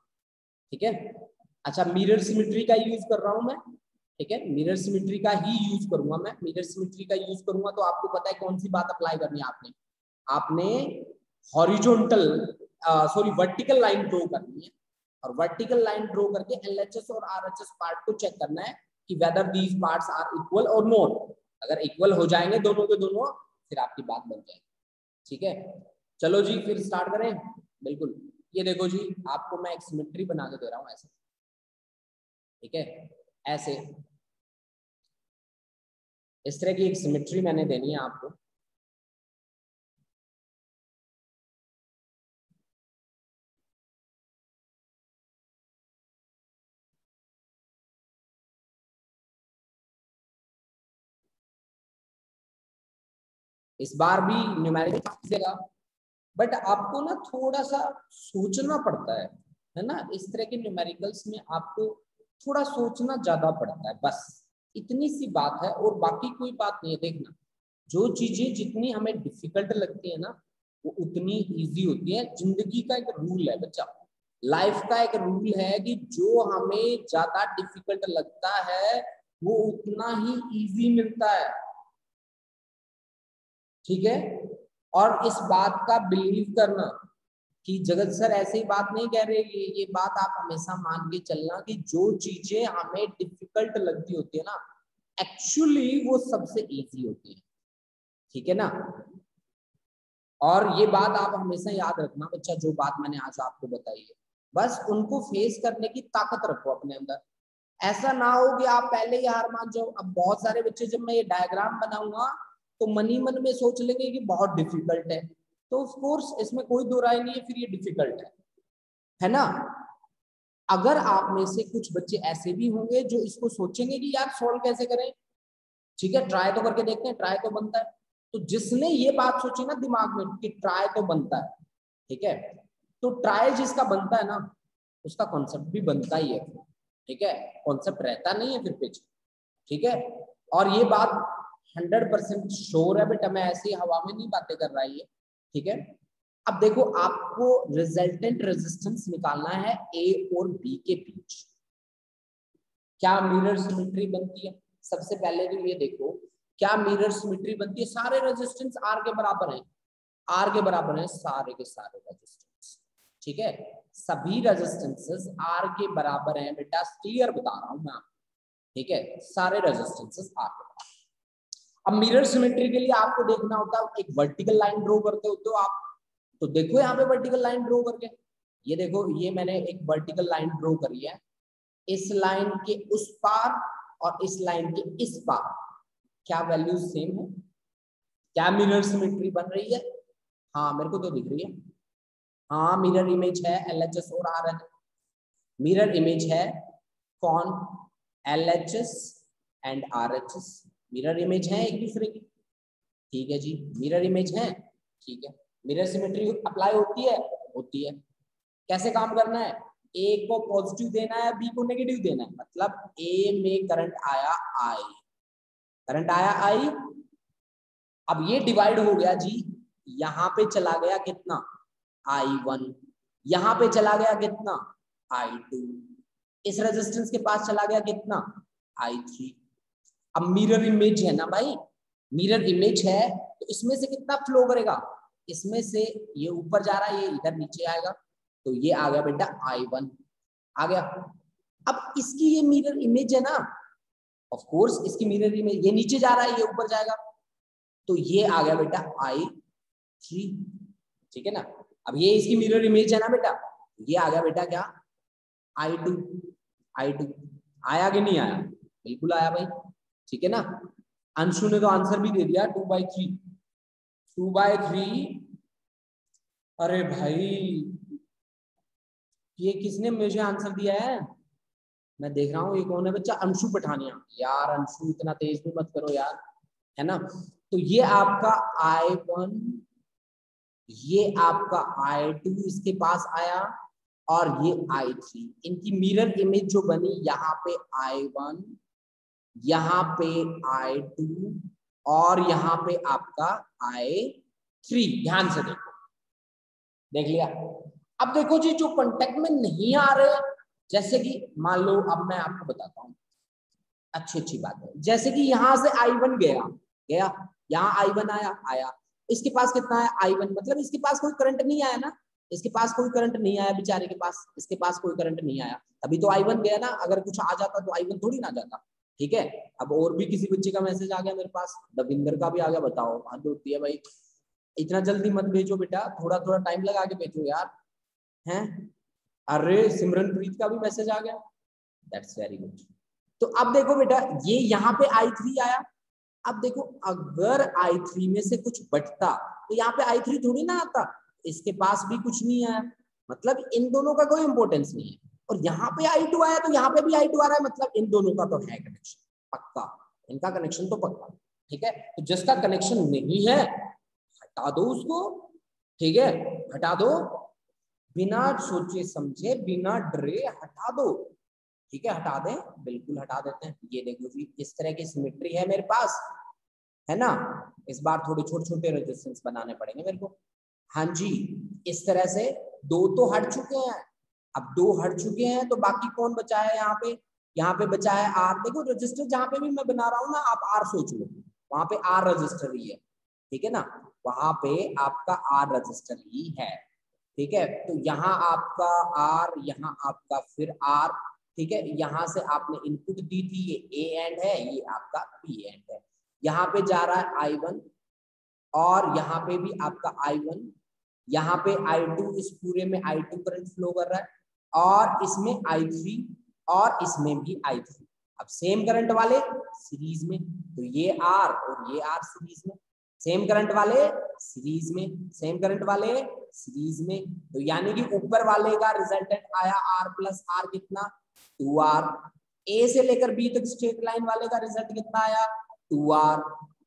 ठीक है। अच्छा, मिरर सिमेट्री का यूज कर रहा हूं मैं, ठीक है, मिरर सिमेट्री का ही यूज करूंगा मैं, मिरर सिमेट्री का यूज करूंगा तो आपको पता है कौन सी बात अप्लाई करनी है, आपने horizontal sorry vertical line draw करनी है, और वर्टिकल लाइन ड्रॉ करके LHS और RHS पार्ट को चेक करना है कि whether these parts are equal और नॉट, अगर इक्वल हो जाएंगे दोनों के दोनों फिर आपकी बात बन जाएगी, ठीक है। चलो जी फिर स्टार्ट करें, बिल्कुल। ये देखो जी, आपको मैं एक सिमेट्री बना के दे रहा हूँ ऐसे, ठीक है, ऐसे इस तरह की एक सिमेट्री मैंने देनी है आपको, इस बार भी न्यूमेरिकल देगा, बट आपको ना थोड़ा सा सोचना पड़ता है ना, इस तरह के न्यूमेरिकल्स में आपको थोड़ा सोचना ज्यादा पड़ता है, बस इतनी सी बात है, और बाकी कोई बात नहीं है। देखना, जो चीजें जितनी हमें डिफिकल्ट लगती है ना वो उतनी इजी होती है, जिंदगी का एक रूल है बच्चा, लाइफ का एक रूल है कि जो हमें ज्यादा डिफिकल्ट लगता है वो उतना ही इजी मिलता है, ठीक है। और इस बात का बिलीव करना कि जगत सर ऐसे ही बात नहीं कह रहे, ये बात आप हमेशा मान के चलना कि जो चीजें हमें डिफिकल्ट लगती होती है ना एक्चुअली वो सबसे इजी होती है, ठीक है ना। और ये बात आप हमेशा याद रखना बच्चा, जो बात मैंने आज आपको बताई है, बस उनको फेस करने की ताकत रखो अपने अंदर, ऐसा ना हो कि आप पहले ही हार मान जाओ। अब बहुत सारे बच्चे, जब मैं ये डायग्राम बनाऊंगा तो मन ही मन में सोच लेंगे कि बहुत डिफिकल्ट है, तो ऑफ कोर्स इसमें कोई दो राय नहीं है, फिर ये डिफिकल्ट है ना। अगर आप में से कुछ बच्चे ऐसे भी होंगे जो इसको सोचेंगे कि यार सॉल्व कैसे करें, ठीक है, ट्राई तो करके देखते हैं, ट्राई तो बनता है, तो जिसने ये बात सोची ना दिमाग में कि ट्राई तो बनता है, ठीक है, तो ट्राई जिसका बनता है ना उसका कॉन्सेप्ट भी बनता ही है, ठीक है, कॉन्सेप्ट रहता नहीं है फिर पीछे, ठीक है। और ये बात 100% श्योर है बेटा, मैं ऐसी हवा में नहीं बातें कर रहा ये, ठीक है। अब देखो आपको रिजल्टेंट रेजिस्टेंस निकालना है ए और बी के बीच, क्या मिरर सिमेट्री बनती है। सबसे पहले तो ये देखो क्या मिरर सिमेट्री बनती है, सारे रेजिस्टेंस आर के बराबर हैं, आर के बराबर है सारे के सारे रेजिस्टेंस, ठीक है। सभी रेजिस्टेंसेस आर के बराबर हैं बेटा, क्लियर बता रहा हूं मैं आपको, ठीक है, सारे रेजिस्टेंसेस आर के बराबर। अब मिरर सिमेट्री के लिए आपको देखना होता है, एक वर्टिकल लाइन ड्रॉ करते हो तो आप, तो देखो यहाँ पे वर्टिकल लाइन ड्रॉ करके, ये देखो ये मैंने एक वर्टिकल लाइन ड्रॉ करी है, इस लाइन के उस पार और इस लाइन के इस पार क्या वैल्यू सेम है, क्या मिरर सिमेट्री बन रही है। हाँ मेरे को तो दिख रही है, हाँ मिरर इमेज है LHS और RHS, मिरर इमेज है कौन, LHS and RHS, mirror image है एक दूसरे की, ठीक है जी, मिरर इमेज है, ठीक है। मिरर सिमेट्री अप्लाई होती है, होती है। कैसे काम करना है, ए को पॉजिटिव देना है, बी को नेगेटिव देना है, मतलब ए में करंट आया आई, करंट आया आई, अब ये डिवाइड हो गया जी, यहां पे चला गया कितना I1, यहां पे चला गया कितना I2, इस रेजिस्टेंस के पास चला गया कितना I3। अब मिरर इमेज है ना भाई, मिरर इमेज है तो इसमें से कितना फ्लो करेगा, इसमें से ये ऊपर जा रहा है, ये इधर नीचे आएगा, तो ये आ गया बेटा I1 आ गया। अब इसकी ये मिरर इमेज है ना, ऑफ कोर्स इसकी मिरर इमेज, ये नीचे जा रहा है ये ऊपर जाएगा, तो ये आ गया बेटा I3, ठीक है ना। अब ये इसकी मिरर इमेज है ना बेटा, ये आ गया बेटा क्या I2, I2 आया कि नहीं आया, बिल्कुल आया भाई, ठीक है ना। अंशु ने तो आंसर भी दे दिया 2/3, 2/3। अरे भाई ये किसने मुझे आंसर दिया है, मैं देख रहा हूँ ये कौन है बच्चा, अंशु पठानिया। यार अंशु इतना तेज भी मत करो यार, है ना। तो ये आपका I1, ये आपका I2 इसके पास आया, और ये I3, इनकी मिरर इमेज जो बनी, यहाँ पे I1, यहाँ पे I2 और यहाँ पे आपका I3, ध्यान से देखो, देख लिया। अब देखो जी जो कांटेक्ट में नहीं आ रहे, जैसे कि मान लो, अब मैं आपको बताता हूँ अच्छी बात है, जैसे कि यहाँ से I1 गया, यहाँ I1 आया, इसके पास कितना है I1, मतलब इसके पास कोई करंट नहीं आया ना, इसके पास कोई करंट नहीं आया बेचारे के पास, इसके पास कोई करंट नहीं आया, अभी तो I1 गया ना, अगर कुछ आ जाता तो I1 थोड़ी ना जाता, ठीक है। अब और भी किसी बच्चे का मैसेज आ गया मेरे पास, दविंदर का भी आ गया, बताओ हद होती है भाई, इतना जल्दी मत भेजो बेटा, थोड़ा थोड़ा टाइम लगा के भेजो यार, हैं। अरे सिमरनप्रीत का भी मैसेज आ गया, दैट्स वेरी गुड। तो अब देखो बेटा ये यहाँ पे I3 आया, अब देखो अगर I3 में से कुछ बचता तो यहाँ पे I3 थोड़ी ना आता, इसके पास भी कुछ नहीं आया, मतलब इन दोनों का कोई इंपॉर्टेंस नहीं है, और यहाँ पे I2 आया तो यहाँ पे भी I2 आ रहा है, मतलब इन दोनों का तो है कनेक्शन पक्का, इनका कनेक्शन तो पक्का, ठीक है। तो जिसका कनेक्शन नहीं है हटा दो उसको, ठीक है, हटा दो, बिना सोचे समझे बिना डरे हटा दो, ठीक है, हटा दें, बिल्कुल हटा देते हैं। ये देखो जी इस तरह की सिमेट्री है मेरे पास, है ना। इस बार थोड़े छोटे छोटे रेजिस्टेंस बनाने पड़ेंगे मेरे को, हाँ जी। इस तरह से दो तो हट चुके हैं, अब दो हट चुके हैं तो बाकी कौन बचा है यहाँ पे बचा है आर। देखो रजिस्टर जहां पे भी मैं बना रहा हूँ ना, आप आर सोच लो, वहां पे आर रजिस्टर ही है, ठीक है ना, वहां पे आपका आर रजिस्टर ही है, ठीक है। तो यहाँ आपका आर, यहाँ आपका फिर आर, ठीक है। यहाँ से आपने इनपुट दी थी, ये ए एंड है, ये आपका बी एंड है, यहाँ पे जा रहा है I1 और यहाँ पे भी आपका I1, यहाँ पे I2, इस पूरे में I2 करंट फ्लो कर रहा है, और इसमें I3 और इसमें भी I3। अब सेम करंट वाले सीरीज में, तो ये R और ये R सीरीज में, सेम करंट वाले सीरीज में, सेम करंट वाले सीरीज में, तो यानी कि ऊपर वाले का रिजल्टेंट आया R प्लस R कितना 2R, A से लेकर B तक स्ट्रेट लाइन वाले का रिजल्ट कितना आया 2R,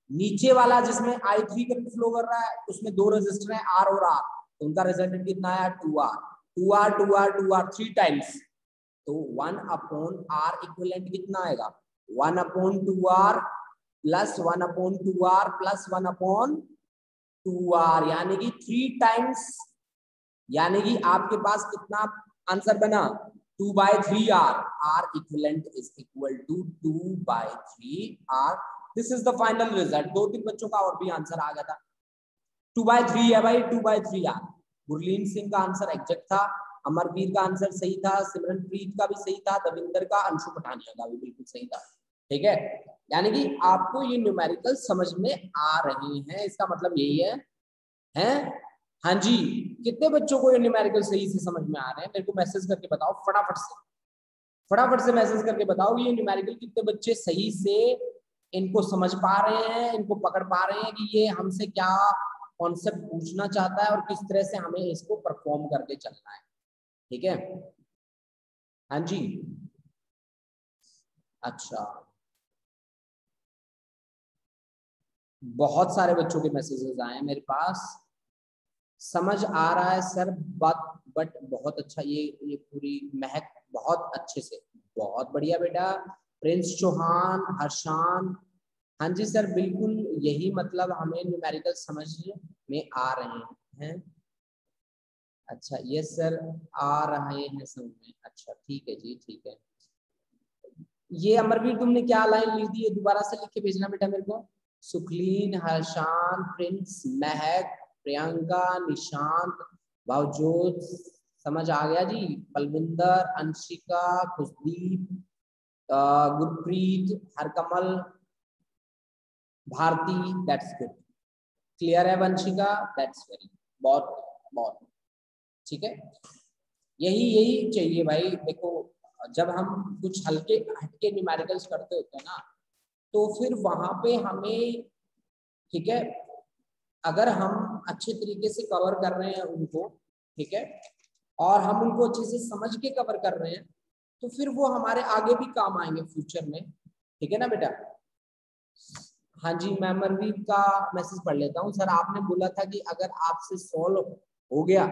नीचे वाला जिसमें I3 करंट फ्लो कर रहा है उसमें दो रेजिस्टर हैं R और R, तो उनका रिजल्टेंट कितना आया 2R, 2R 2R 2R 3 times, तो 1/R इक्विवेलेंट कितना आएगा 1/2R +1/2r +1/2r, यानी कि 3 टाइम्स, यानी कि आपके पास कितना आंसर बना 2/3r, r equivalent is equal to 2/3r। This is the final result. 2-3 बच्चों का और भी आंसर आ गया था। 2/3 है भाई, 2/3r। गुरलीन सिंह का आंसर एग्जैक्ट था, अमरवीर का आंसर सही था, सिमरनप्रीत का भी सही था, दविंदर का, अंशु पठानिया का भी बिल्कुल सही था। ठीक है, यानी कि आपको ये न्यूमेरिकल समझ में आ रहे हैं, इसका मतलब यही है, हैं? हाँ जी, कितने बच्चों को ये न्यूमेरिकल सही से समझ में आ रहे हैं? मेरे को मैसेज करके बताओ फटाफट से मैसेज करके बताओ ये न्यूमेरिकल कितने बच्चे सही से इनको समझ पा रहे हैं, इनको पकड़ पा रहे हैं कि ये हमसे क्या कॉन्सेप्ट पूछना चाहता है और किस तरह से हमें इसको परफॉर्म करके चलना है। ठीक है, हाँ जी, अच्छा, बहुत सारे बच्चों के मैसेजेस आए हैं मेरे पास। समझ आ रहा है सर बात, बट बहुत अच्छा, ये पूरी महक बहुत अच्छे से, बहुत बढ़िया बेटा। प्रिंस चौहान, हर्षान, हाँ जी सर बिल्कुल यही मतलब हमें न्यूमेरिकल समझ में आ रहे हैं। अच्छा यस सर, आ रहे हैं समझ में। अच्छा ठीक है जी, ठीक है। ये अमरवीर तुमने क्या लाइन लिख दी है, दोबारा से लिख के भेजना बेटा मेरे को। सुखलीन, हर्षान, प्रिंस, महक, प्रियंका, निशांत, भावजोत, समझ आ गया जी। Palvinder, Anshika, Khushdeep, Gurpreet, Harkamal, Bharti, that's good. Clear है वंशिका, दैट्स वेरी, बहुत बहुत ठीक है। यही चाहिए भाई। देखो जब हम कुछ हल्के हटके न्यूमेरिकल्स करते होते हैं ना, तो फिर वहां पे हमें, ठीक है, अगर हम अच्छे तरीके से कवर कर रहे हैं उनको, ठीक है, और हम उनको अच्छे से समझ के कवर कर रहे हैं, तो फिर वो हमारे आगे भी काम आएंगे फ्यूचर में। ठीक है ना बेटा। हाँ जी, मैं अमरवीर का मैसेज पढ़ लेता हूँ। सर आपने बोला था कि अगर आपसे सॉल्व हो गया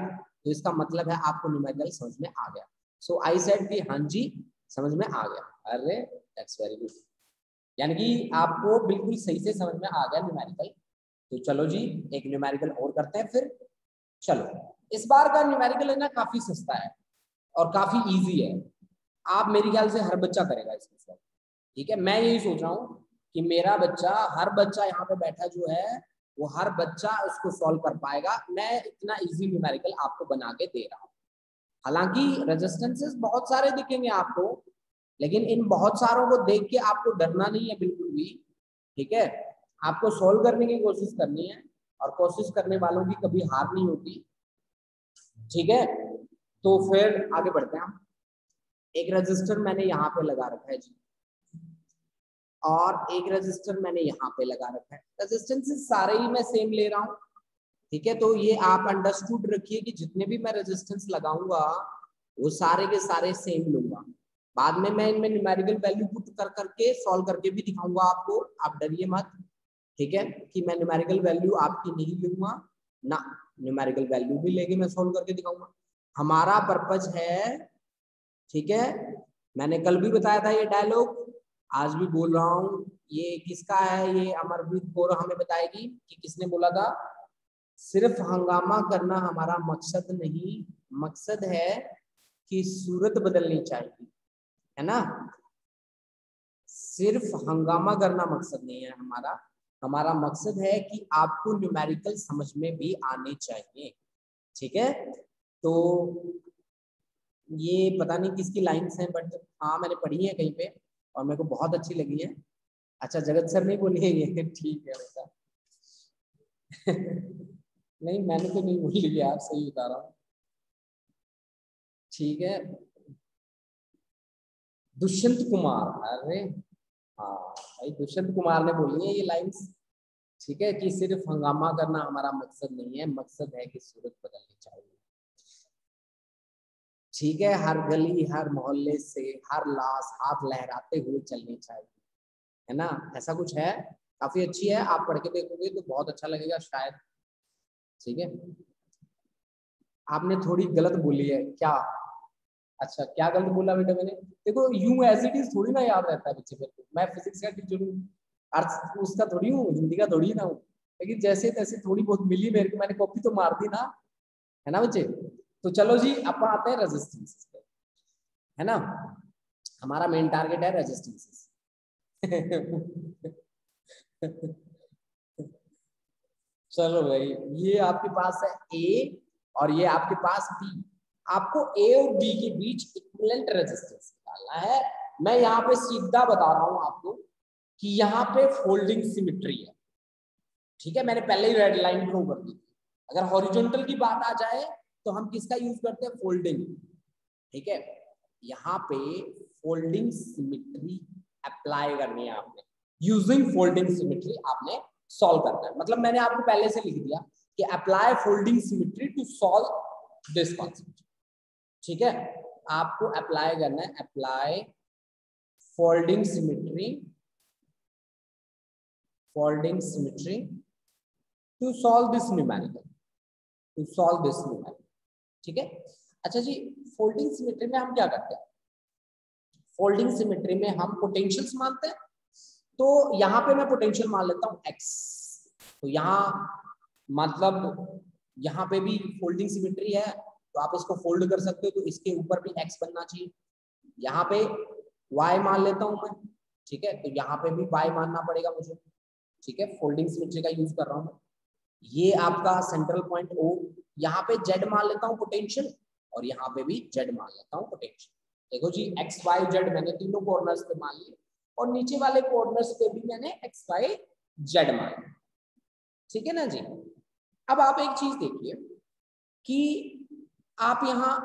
तो इसका मतलब है आपको न्यूमेरिकल समझ में आ गया। सो आई सेड कि हाँ जी समझ में आ गया। अरे दैट्स वेरी गुड, यानी कि आपको बिल्कुल सही से समझ में आ गया न्यूमेरिकल। तो चलो जी एक न्यूमेरिकल और करते हैं फिर। चलो, इस बार का न्यूमेरिकल है ना काफी सस्ता है और काफी इजी है। आप मेरे ख्याल से हर बच्चा करेगा इसके साथ। ठीक है, मैं यही सोच रहा हूँ कि मेरा बच्चा, हर बच्चा यहाँ पे बैठा जो है वो हर बच्चा उसको सॉल्व कर पाएगा। मैं इतना इजी न्यूमेरिकल आपको बना के दे रहा हूँ। हालांकि रेजिस्टेंसेस बहुत सारे दिखेंगे आपको, लेकिन इन बहुत सारों को देख के आपको डरना नहीं है बिल्कुल भी। ठीक है, आपको सॉल्व करने की कोशिश करनी है और कोशिश करने वालों की कभी हार नहीं होती। ठीक है, तो फिर आगे बढ़ते हैं हम। एक रजिस्टर मैंने यहाँ पे लगा रखा है जी, और एक रजिस्टर मैंने यहाँ पे लगा रखा है। रेजिस्टेंसेस सारे ही मैं सेम ले रहा हूँ। ठीक है, तो ये आप अंडरस्टूड रखिए कि जितने भी मैं रेजिस्टेंस लगाऊंगा वो सारे के सारे सेम लूंगा। बाद में मैं इनमें न्यूमेरिकल वैल्यू पुट कर करके सॉल्व करके भी दिखाऊंगा आपको, आप डरिए मत। ठीक है, कि मैं न्यूमेरिकल वैल्यू आपकी नहीं लूंगा ना, न्यूमेरिकल वैल्यू भी लेके मैं सॉल्व करके दिखाऊंगा। हमारा पर्पज है, ठीक है, मैंने कल भी बताया था ये डायलॉग, आज भी बोल रहा हूँ। ये किसका है, ये अमरवीर कौर हमें बताएगी कि किसने बोला था। सिर्फ हंगामा करना हमारा मकसद नहीं, मकसद है कि सूरत बदलनी चाहिए, है ना। सिर्फ हंगामा करना मकसद नहीं है हमारा, हमारा मकसद है कि आपको न्यूमेरिकल समझ में भी आने चाहिए। ठीक है, तो ये पता नहीं किसकी लाइंस हैं, बट हाँ मैंने पढ़ी है कहीं पे और मेरे को बहुत अच्छी लगी है। अच्छा जगत सर नहीं बोली है ये, ठीक है बेटा। नहीं मैंने तो नहीं बोली, आप सही बता रहा हूँ। ठीक है, दुष्यंत कुमार, अरे हाँ भाई दुष्यंत कुमार ने बोली है ये लाइंस। ठीक है, कि सिर्फ हंगामा करना हमारा मकसद नहीं है, मकसद है कि सूरत बदलनी चाहिए। ठीक है, हर गली हर मोहल्ले से हर लाश हाथ लहराते हुए चलनी चाहिए, है ना, ऐसा कुछ है। काफी अच्छी है, आप पढ़ के देखोगे तो बहुत अच्छा लगेगा शायद। ठीक है, आपने थोड़ी गलत बोली है क्या। अच्छा क्या गलत बोला बेटा मैंने। देखो यूं एज इट इज थोड़ी ना याद रहता है बच्चे को, मैं फिजिक्स का टीचर हूँ, अर्थ उसका थोड़ी हूँ, हिंदी का थोड़ी ना हूँ, लेकिन जैसे तैसे थोड़ी बहुत मिली मेरे को, मैंने कॉपी तो मार दी ना, है ना बच्चे। तो चलो जी अब आते हैं रेजिस्टेंस पे, है ना, हमारा मेन टारगेट है रेजिस्टेंसेस। चलो भाई, ये आपके पास है ए और ये आपके पास बी, आपको ए और बी के बीच इक्विवेलेंट रेजिस्टेंस निकालना है। मैं यहाँ पे सीधा बता रहा हूँ आपको कि यहाँ पे फोल्डिंग सिमेट्री है, ठीक है, मैंने पहले ही रेड लाइन ड्रॉ कर दी थी। अगर हॉरिजॉन्टल की बात आ जाए तो हम किसका यूज करते हैं, फोल्डिंग, ठीक है। यहाँ पे फोल्डिंग सिमेट्री अप्लाई करनी है आपने, यूजिंग फोल्डिंग सिमेट्री आपने सॉल्व करना है। मतलब मैंने आपको पहले से लिख दिया कि apply folding symmetry to solve this concept, ठीक है। आपको अप्लाई करना है, apply folding symmetry, folding symmetry to solve this numerical, to solve this numerical, ठीक है। अच्छा जी, फोल्डिंग सिमेट्री में हम क्या करते हैं, फोल्डिंग सिमेट्री में हम पोटेंशियल्स मानते हैं। तो यहाँ पे मैं पोटेंशियल मान लेता हूँ x, तो यहाँ मतलब यहाँ पे भी फोल्डिंग सिमेट्री है तो आप इसको फोल्ड कर सकते हो, तो इसके ऊपर भी x बनना चाहिए। यहाँ पे y मान लेता हूँ मैं, ठीक है, तो यहाँ पे भी y मानना पड़ेगा मुझे, ठीक है, फोल्डिंग सिमेट्री का यूज कर रहा हूँ। ये आपका सेंट्रल पॉइंट O, यहाँ पे z मान लेता हूँ पोटेंशियल और यहाँ पे भी z मान लेता हूँ पोटेंशियल। देखो जी x y z मैंने तीनों कॉर्नर्स पे मान लिए और नीचे वाले कॉर्नर्स पे भी मैंने x y z मान लिया, ठीक है ना जी। अब आप एक चीज देखिए कि आप यहाँ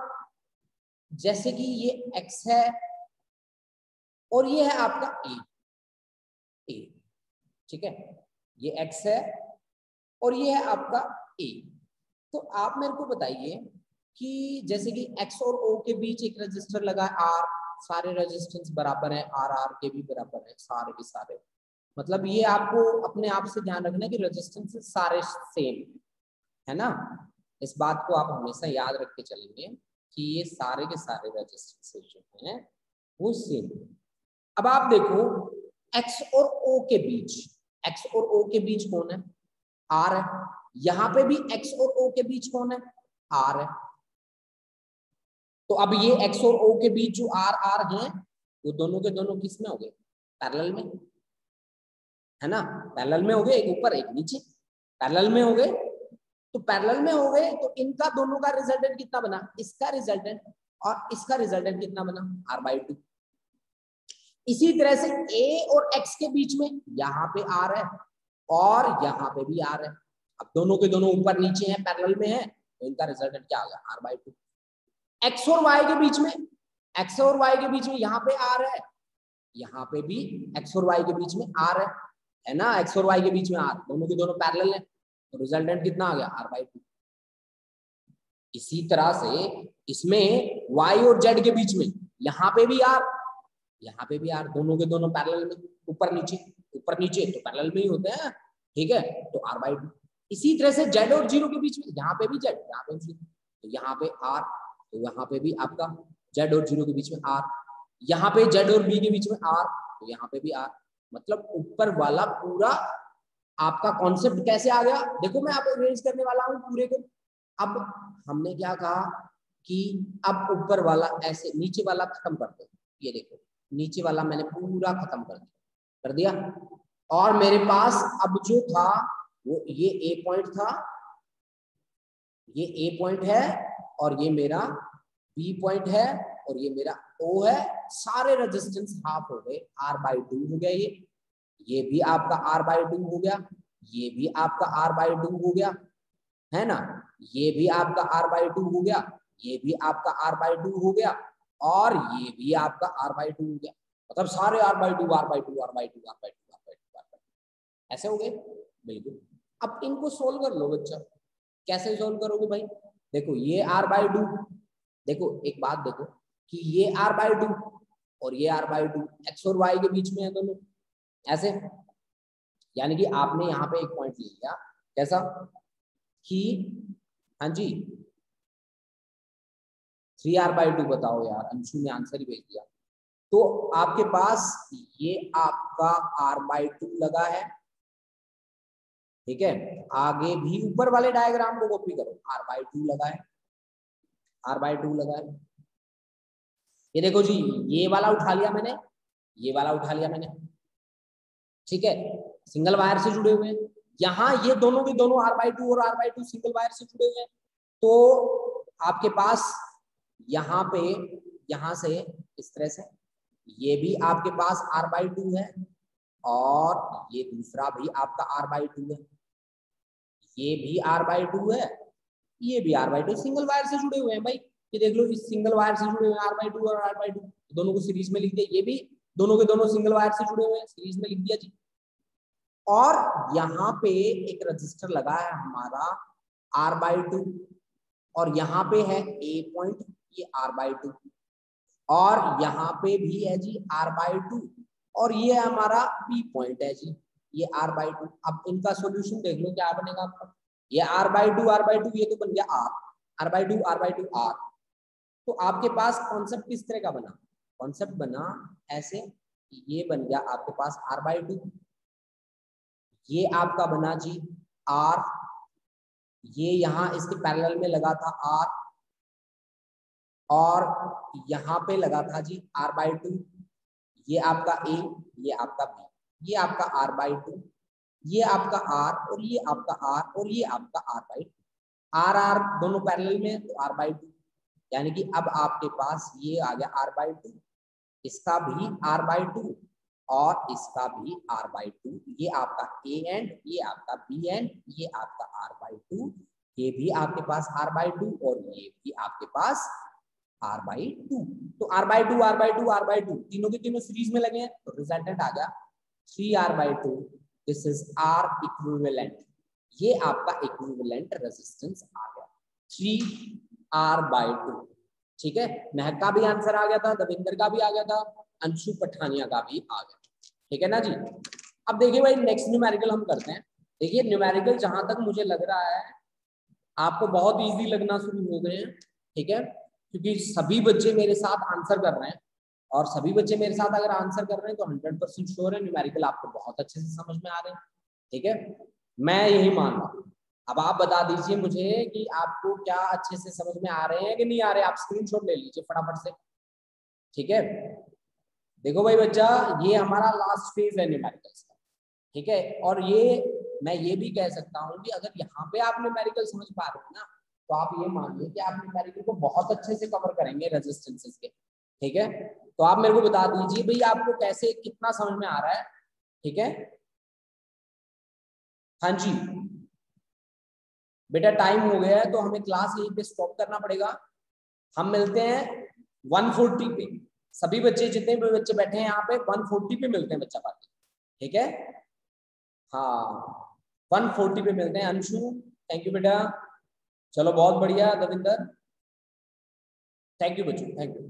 जैसे कि ये x है और ये है आपका a, ठीक है, ये x है और ये है आपका a। तो आप मेरे को बताइए कि जैसे कि x और o के बीच एक रजिस्टर लगा है r, सारे रेजिस्टेंस बराबर है, आर आर के भी बराबर है, सारे के सारे, मतलब ये आपको अपने आप से ध्यान रखना कि रेजिस्टेंस सारे सेम है ना। इस बात को आप हमेशा याद रख के चलेंगे कि ये सारे के सारे रेजिस्टेंस जो हैं वो सेम। अब आप देखो x और o के बीच, x और o के बीच कौन है, r है। यहाँ पे भी x और o के बीच कौन है, r है। तो अब ये x और o के बीच जो r r हैं वो दोनों के दोनों किस में हो गए, पैरेलल में, है ना, पैरेलल में हो गए, एक ऊपर एक नीचे, पैरेलल में हो गए। तो पैरेलल में हो गए तो इनका दोनों का रिजल्टेंट कितना बना, इसका रिजल्टेंट और इसका रिजल्टेंट कितना बना, r/2। इसी तरह से a और x के बीच में यहाँ पे r है और यहाँ पे भी r है। अब दोनों के दोनों ऊपर नीचे हैं, पैरेलल में है, तो इनका रिजल्टेंट क्या आ गया, r/2। x और y के बीच में, x और y के बीच में यहाँ पे r है, यहाँ पे भी x और y के बीच में r है ना, x और y के बीच में r, दोनों के दोनों पैरेलल है, तो रिजल्टेंट कितना आ गया, r/2। इसी तरह से इसमें y और z के बीच में यहाँ पे भी r, यहाँ पे भी r, दोनों के दोनों पैरेलल में, ऊपर नीचे तो पैरेलल में ही होते हैं, ठीक है, तो r/2। इसी तरह से z और 0 के बीच में, यहाँ पे भी z, यहाँ पे भी 0, तो यहाँ पे r, तो यहाँ पे भी आपका z और 0 के बीच में r, यहाँ पे z और b के बीच में r, तो यहाँ पे भी r। मतलब ऊपर वाला पूरा आपका कॉन्सेप्ट कैसे आ गया, देखो मैं आपको अरेंज करने वाला हूँ पूरे को। अब हमने क्या कहा कि अब ऊपर वाला ऐसे, नीचे वाला खत्म करते हैं, ये देखो नीचे वाला मैंने पूरा खत्म कर दिया और मेरे पास अब जो था वो ये ए पॉइंट था, ये ए पॉइंट है और ये मेरा बी पॉइंट है और ये मेरा ओ है। सारे रेजिस्टेंस हाफ हो गए, r/2 हो गया, ये भी आपका r/2 हो गया, ये भी आपका r/2 हो गया, है ना, ये भी आपका r/2 हो गया, ये भी आपका r/2 हो गया और ये भी आपका r/2 हो गया। मतलब सारे r/2 ऐसे हो गए, बिल्कुल। अब इनको सोल्व कर लो बच्चा, कैसे सोल्व करोगे भाई, देखो ये r/2, देखो एक बात देखो कि ये r/2 और ये r/2 x और y के बीच में है दोनों, ऐसे, यानी कि आपने यहाँ पे एक पॉइंट ले लिया, कैसा कि हाँ जी 3r/2 बताओ यार, अंशु ने आंसर ही भेज दिया, तो आपके पास ये आपका r/2 लगा है, ठीक है। आगे भी ऊपर वाले डायग्राम को कॉपी करो, r/2 लगा है, r/2 लगा है। ये देखो जी, ये वाला उठा लिया मैंने, ये वाला उठा लिया मैंने, ठीक है, सिंगल वायर से जुड़े हुए हैं। यहाँ ये दोनों के दोनों r/2 और r/2 सिंगल वायर से जुड़े हुए हैं। तो आपके पास यहाँ पे, यहाँ से इस तरह से ये भी आपके पास r/2 है, और ये दूसरा भी आपका r/2 है, ये भी r/2 है, ये भी r/2, सिंगल वायर से जुड़े हुए हैं भाई। ये देख लो, इस सिंगल वायर से जुड़े हुए हैं r/2 और r/2, दोनों को सीरीज में लिख दिया। ये भी दोनों के दोनों सिंगल वायर से जुड़े हुए हैं, सीरीज में लिख दिया जी। और यहाँ पे एक रजिस्टर लगा है हमारा r/2, और यहाँ पे है a पॉइंट, ये r/2, और यहाँ पे भी है जी r/2, और ये हमारा b पॉइंट है जी, ये r/2। अब इनका सॉल्यूशन देख लो क्या बनेगा आपका, ये r/2 ये तो बन गया r/2 r/2 r। तो आपके पास कॉन्सेप्ट किस तरह का बना, कॉन्सेप्ट बना ऐसे, ये बन गया आपके पास r/2, ये आपका बना जी r, ये यहाँ इसके पैरेलल में लगा था r, और यहाँ पे लगा था जी r/2, ये आपका a, ये आपका b, ये आपका r/2, ये आपका r, और ये आपका r, और ये आपका r/2, r दोनों पैरेलल में, तो r/2, यानी कि अब आपके पास ये आ गया r/2, इसका भी r/2, और इसका भी r/2, ये आपका a एंड, ये आपका b एंड, ये आपका r/2, ये भी आपके पास r/2, और ये भी आपके पास r/2। तो r/2 r/2 r/2 तीनों के तीनों सीरीज में लगे हैं, तो रिजल्टेंट आ गया 3r/2। This is r equivalent, ये आपका इक्विवेलेंट रेजिस्टेंस आ गया 3r/2, ठीक है। महक का भी आंसर आ गया था, दविंदर का भी आ गया था, अंशु पठानिया का भी आ गया, ठीक है ना जी। अब देखिए भाई, नेक्स्ट न्यूमेरिकल हम करते हैं। देखिए न्यूमेरिकल जहां तक मुझे लग रहा है आपको बहुत इजी लगना शुरू हो गए हैं, ठीक है, क्योंकि सभी बच्चे मेरे साथ आंसर कर रहे हैं, और सभी बच्चे मेरे साथ अगर आंसर कर रहे हैं तो 100% श्योर है न्यूमेरिकल आपको बहुत अच्छे से समझ में आ रहे हैं, ठीक है, मैं यही मान रहा हूँ। अब आप बता दीजिए मुझे कि आपको क्या अच्छे से समझ में आ रहे हैं कि नहीं आ रहे, आप स्क्रीनशॉट ले लीजिए फटाफट से, ठीक है। देखो भाई बच्चा, ये हमारा लास्ट फेज है न्यूमेरिकल्स का, ठीक है, और ये मैं ये भी कह सकता हूँ कि अगर यहाँ पे आप न्यूमेरिकल समझ पा रहे हो ना, तो आप ये मानिए कि आप न्यूमेरिकल को बहुत अच्छे से कवर करेंगे रेजिस्टेंसेस के, ठीक है। तो आप मेरे को बता दीजिए भाई आपको कैसे, कितना समझ में आ रहा है, ठीक है। हाँ जी बेटा, टाइम हो गया है तो हमें क्लास यहीं पे स्टॉप करना पड़ेगा। हम मिलते हैं 140 पे, सभी बच्चे जितने भी बच्चे बैठे हैं यहाँ पे 140 पे मिलते हैं बच्चा पार्टी, ठीक है। हाँ 140 पे मिलते हैं। अंशु थैंक यू बेटा, चलो बहुत बढ़िया। दविंदर थैंक यू बच्चों, थैंक यू।